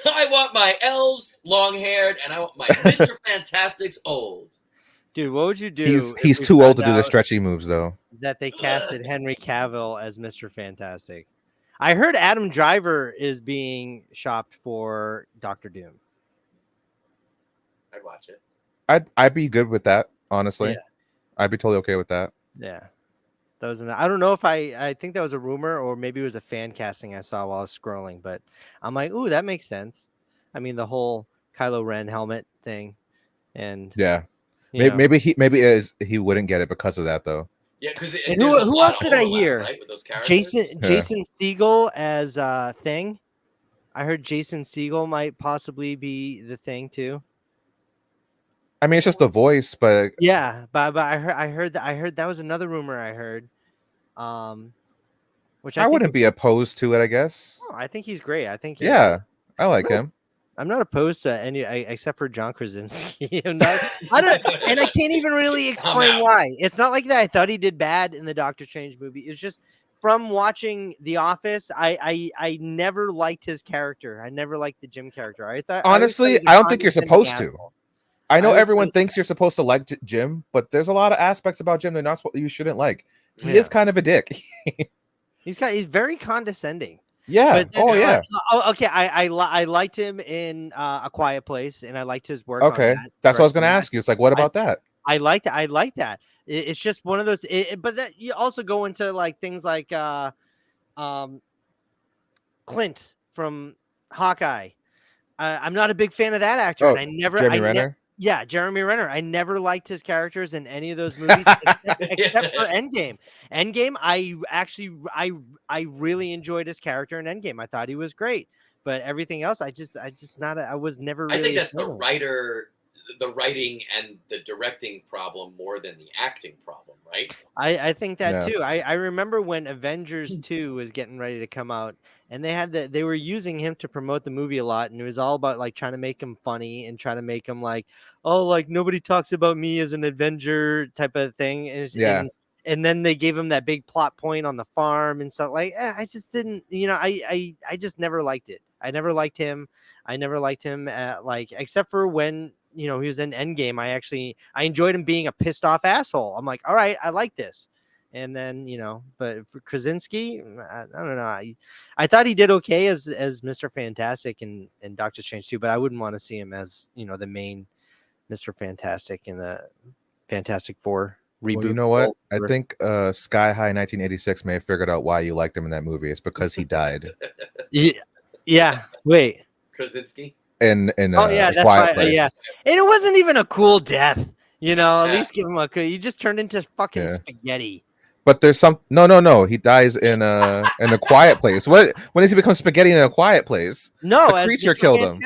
I want my elves long-haired, and I want my Mr. Fantastics old. Dude, what would you do? He's if we too old to found do the out stretchy moves, though. that they casted Henry Cavill as Mr. Fantastic? I heard Adam Driver is being shopped for Doctor Doom. I'd watch it. I'd be good with that, honestly. Yeah. I'd be totally okay with that. Yeah. That was I don't know if I think that was a rumor or maybe it was a fan casting I saw while I was scrolling, but I'm like, ooh, that makes sense. I mean, the whole Kylo Ren helmet thing, and Yeah. you know. Maybe he wouldn't get it because of that, though. Yeah, because And who else did I hear? Right, with those characters? Jason Segel as Thing. I heard Jason Segel might possibly be the Thing too. I mean, it's just a voice, but Yeah, but I heard that was another rumor I heard. Which I wouldn't be opposed to it, I guess. Oh, I think he's great. I think Yeah, I like him. I'm not opposed to any except for John Krasinski. I don't, and I can't even really explain why. It's not like that. I thought he did bad in the Doctor Strange movie. It's just from watching The Office, I never liked his character. I never liked the Jim character. Honestly, I don't think you're supposed to. I know everyone thinks you're supposed to like Jim, but there's a lot of aspects about Jim that you shouldn't like. He is kind of a dick. He's very condescending. Yeah. Then, yeah. Okay. I liked him in A Quiet Place, and I liked his work. Okay, on that, that's what I was going to ask you. It's like, what about that? I like that. I like that. It's just one of those. But that you also go into like things like Clint from Hawkeye. I'm not a big fan of that actor, and I never. Jeremy Renner. Yeah, Jeremy Renner. I never liked his characters in any of those movies except for Endgame. Endgame, I really enjoyed his character in Endgame. I thought he was great, but everything else, I was never really. I think that's the writing and the directing problem more than the acting problem, right? I think that too. I remember when Avengers 2 was getting ready to come out, and they were using him to promote the movie a lot, and it was all about like trying to make him funny and trying to make him like, oh, like nobody talks about me as an Avenger type of thing. And then they gave him that big plot point on the farm and stuff. Like, I just didn't, I just never liked it. I never liked him. Like, except for when he was in Endgame. I enjoyed him being a pissed off asshole. I'm like, all right, I like this. And then, but for Krasinski, I don't know. I thought he did okay as Mr. Fantastic and Doctor Strange too, but I wouldn't want to see him as, the main Mr. Fantastic in the Fantastic Four reboot. Well, you know what? I think Sky High 1986 may have figured out why you liked him in that movie. It's because he died. Yeah. Wait. Krasinski? In that's why. Yeah, and it wasn't even a cool death. At least give him you just turned into fucking spaghetti. But there's some no. He dies in a quiet place. When does he become spaghetti in A Quiet Place? No, the creature killed him.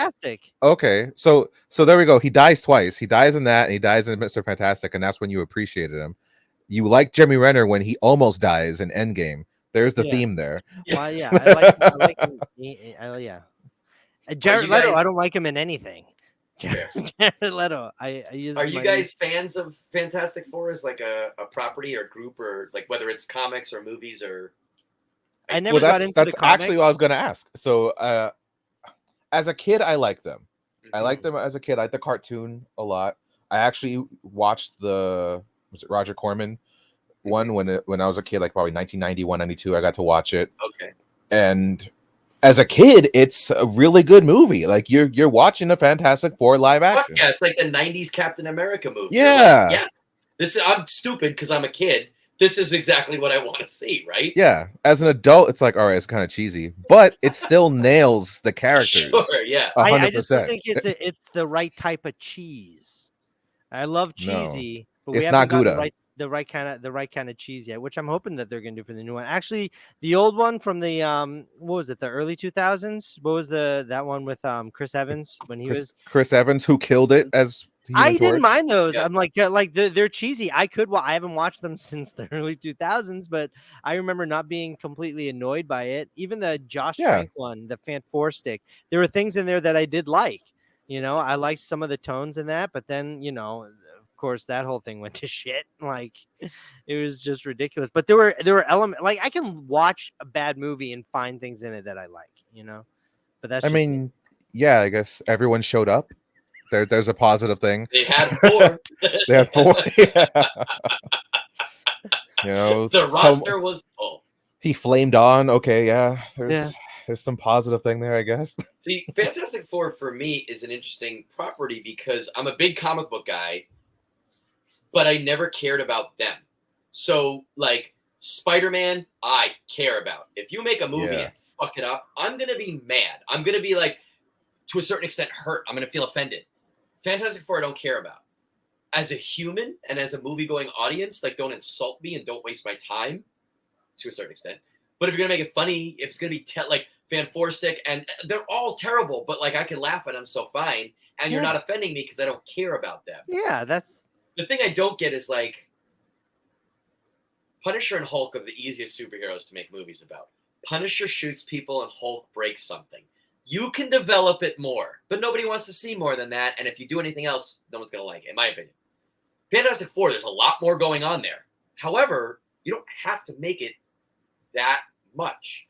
Okay, so there we go. He dies twice. He dies in that, and he dies in Mr. Fantastic, and that's when you appreciated him. You like Jeremy Renner when he almost dies in Endgame. There's the theme there. Well, yeah, I like him. Yeah. Jared Leto, I don't like him in anything. Jared Leto, I use. Are you guys fans of Fantastic Four as like a property or group, or like whether it's comics or movies or? I never got into that's the comics. Actually what I was going to ask. So, as a kid, I liked them. I liked them as a kid. I liked the cartoon a lot. I actually watched was it Roger Corman one when I was a kid, like probably 1991, 92. I got to watch it. Okay. And as a kid, it's a really good movie. Like you're watching a Fantastic Four live action. Yeah, it's like the '90s Captain America movie. Yeah. Like, yes. I'm stupid because I'm a kid. This is exactly what I want to see, right? Yeah. As an adult, it's like, all right, it's kind of cheesy, but it still nails the characters. Sure, yeah. 100%. I just don't think it's the right type of cheese. I love cheesy, but we haven't got the right kind of cheese yet, which I'm hoping that they're gonna do for the new one. Actually, the old one from the what was it, the early 2000s? What was that one with Chris Evans when he was Chris Evans, who killed it as I didn't mind those. Yeah. I'm like they're cheesy. I haven't watched them since the early 2000s, but I remember not being completely annoyed by it. Even the Josh Trank one, the Fant 4 stick, there were things in there that I did like. I liked some of the tones in that, but then of course that whole thing went to shit. Like it was just ridiculous. But there were elements, like I can watch a bad movie and find things in it that I like. But that's yeah, I guess everyone showed up. There's a positive thing. They had 4. They had 4. Yeah. You know, The roster was full. He flamed on. Okay, yeah. There's some positive thing there, I guess. See, Fantastic Four for me is an interesting property because I'm a big comic book guy, but I never cared about them. So, like, Spider-Man, I care about. If you make a movie and fuck it up, I'm going to be mad. I'm going to be, like, to a certain extent, hurt. I'm going to feel offended. Fantastic Four, I don't care about. As a human and as a movie-going audience, like, don't insult me and don't waste my time to a certain extent. But if you're going to make it funny, if it's going to be, like, Fan Four Stick, and they're all terrible, but, like, I can laugh at them so fine, and you're not offending me because I don't care about them. Yeah, that's... The thing I don't get is, like, Punisher and Hulk are the easiest superheroes to make movies about. Punisher shoots people and Hulk breaks something. You can develop it more, but nobody wants to see more than that, and if you do anything else, no one's going to like it, in my opinion. Fantastic Four, there's a lot more going on there. However, you don't have to make it that much.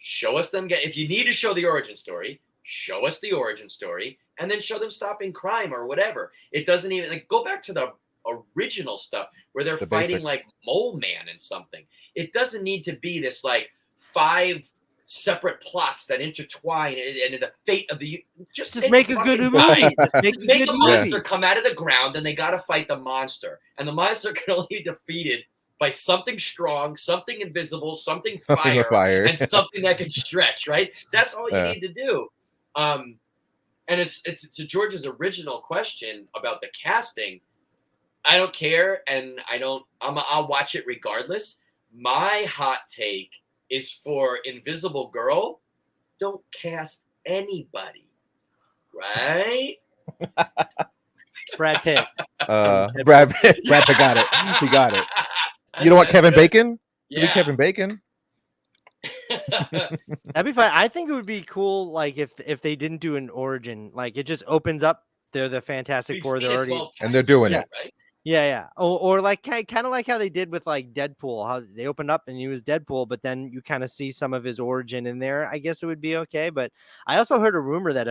Show us them if you need to show the origin story, show us the origin story, and then show them stopping crime or whatever. It doesn't even, like, go back to the original stuff where they're fighting basics. like Mole Man and something. It doesn't need to be this like 5 separate plots that intertwine and the fate of the. Just make a good movie. Just make a monster come out of the ground, and they got to fight the monster, and the monster can only be defeated by something strong, something invisible, something fire, and something that can stretch. Right? That's all you need to do. And it's to George's original question about the casting. I don't care, and I'll watch it regardless. My hot take is for Invisible Girl, don't cast anybody, right? Brad Pitt. Brad Pitt got it. He got it. You don't want Kevin Bacon? Yeah. Be Kevin Bacon. That'd be fine. I think it would be cool, like if they didn't do an origin, like it just opens up. They're the Fantastic Four. They're already and they're doing it. Right? Yeah. Or like kind of like how they did with like Deadpool, how they opened up and he was Deadpool, but then you kind of see some of his origin in there. I guess it would be okay. But I also heard a rumor that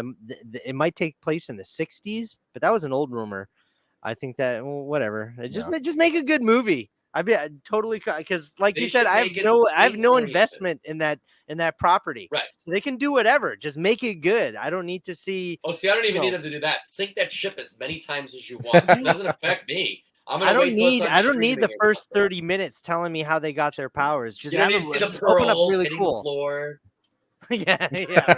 it might take place in the 60s, but that was an old rumor. I think that whatever. Just make a good movie. I'd be totally, because like you said, I have no investment in that property. Right. So they can do whatever. Just make it good. I don't need to see. Oh, see, I don't even need them to do that. Sink that ship as many times as you want. It doesn't affect me. I don't need the first 30 minutes telling me how they got their powers. Just you don't need to see the pearls really hitting cool. the floor. yeah,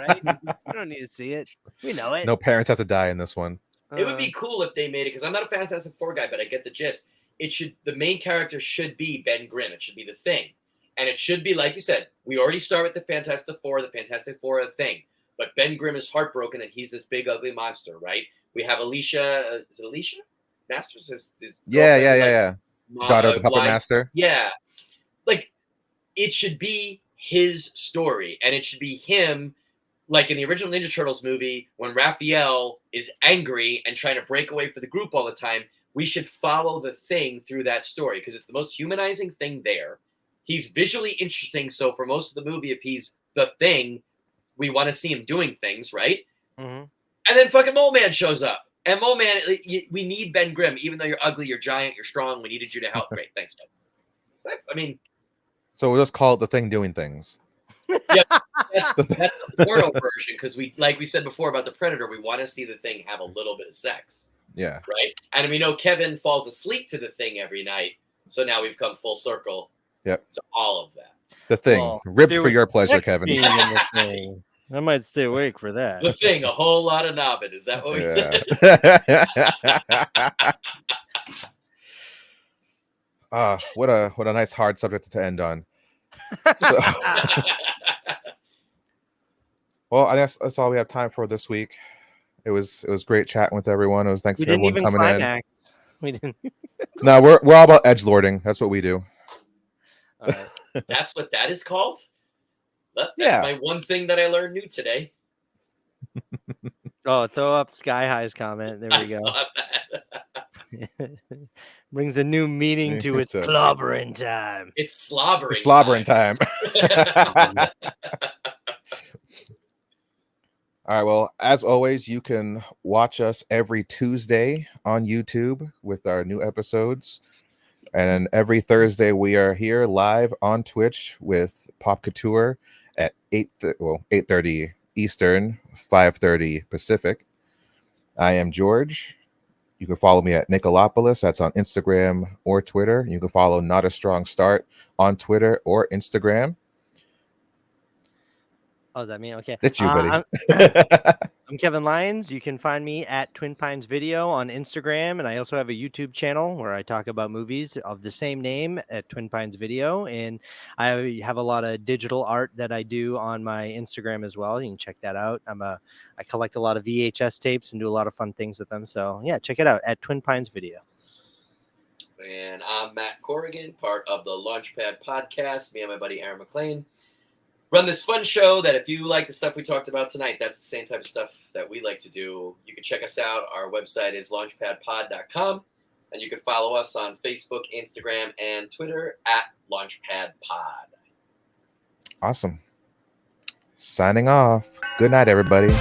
right. You don't need to see it. We know it. No parents have to die in this one. It would be cool if they made it, because I'm not a Fantastic Four guy, but I get the gist. The main character should be Ben Grimm. It should be the Thing. And it should be, like you said, we already start with the Fantastic Four are a thing. But Ben Grimm is heartbroken that he's this big, ugly monster, right? We have Alicia. Is it Alicia? Masters? His Yeah. Daughter of the Puppet Master. Yeah. Like, it should be his story. And it should be him, like in the original Ninja Turtles movie, when Raphael is angry and trying to break away for the group all the time. We should follow the Thing through that story because it's the most humanizing thing there. He's visually interesting, so for most of the movie, if he's the Thing, we want to see him doing things, right? Mm-hmm. And then fucking Mole Man shows up. And Mole Man, we need Ben Grimm. Even though you're ugly, you're giant, you're strong, we needed you to help. Great, thanks, Ben. So we'll just call it the Thing doing things. Yeah, that's the porno version, because like we said before about the Predator, we want to see the Thing have a little bit of sex. Yeah. Right? And we know Kevin falls asleep to the Thing every night. So now we've come full circle to all of that. The Thing. Ribbed for your pleasure, Kevin. I might stay awake for that. The Thing, a whole lot of knobbing. Is that what we said? What a nice hard subject to end on. Well, I guess that's all we have time for this week. It was great chatting with everyone. It was thanks for everyone coming in. We didn't. No, we're all about edgelording. That's what we do. That's what that is called? That's my one thing that I learned new today. Oh, throw up Sky High's comment. There we go. Saw that. Brings a new meaning to its clobbering time. It's slobbering. It's slobbering time. All right. Well, as always, you can watch us every Tuesday on YouTube with our new episodes. And then every Thursday, we are here live on Twitch with Pop Couture at 8:30 Eastern, 5:30 Pacific. I am George. You can follow me at Nicolopoulos. That's on Instagram or Twitter. You can follow Not a Strong Start on Twitter or Instagram. Oh, is that me? Okay. It's you, buddy. I'm Kevin Lyons. You can find me at Twin Pines Video on Instagram, and I also have a YouTube channel where I talk about movies of the same name at Twin Pines Video, and I have a lot of digital art that I do on my Instagram as well. You can check that out. I collect a lot of VHS tapes and do a lot of fun things with them. So yeah, check it out at Twin Pines Video. And I'm Matt Corrigan, part of the Launchpad Podcast. Me and my buddy Aaron McLean run this fun show that if you like the stuff we talked about tonight, that's the same type of stuff that we like to do. You can check us out. Our website is launchpadpod.com, and you can follow us on Facebook, Instagram, and Twitter at launchpadpod. Awesome. Signing off. Good night, everybody.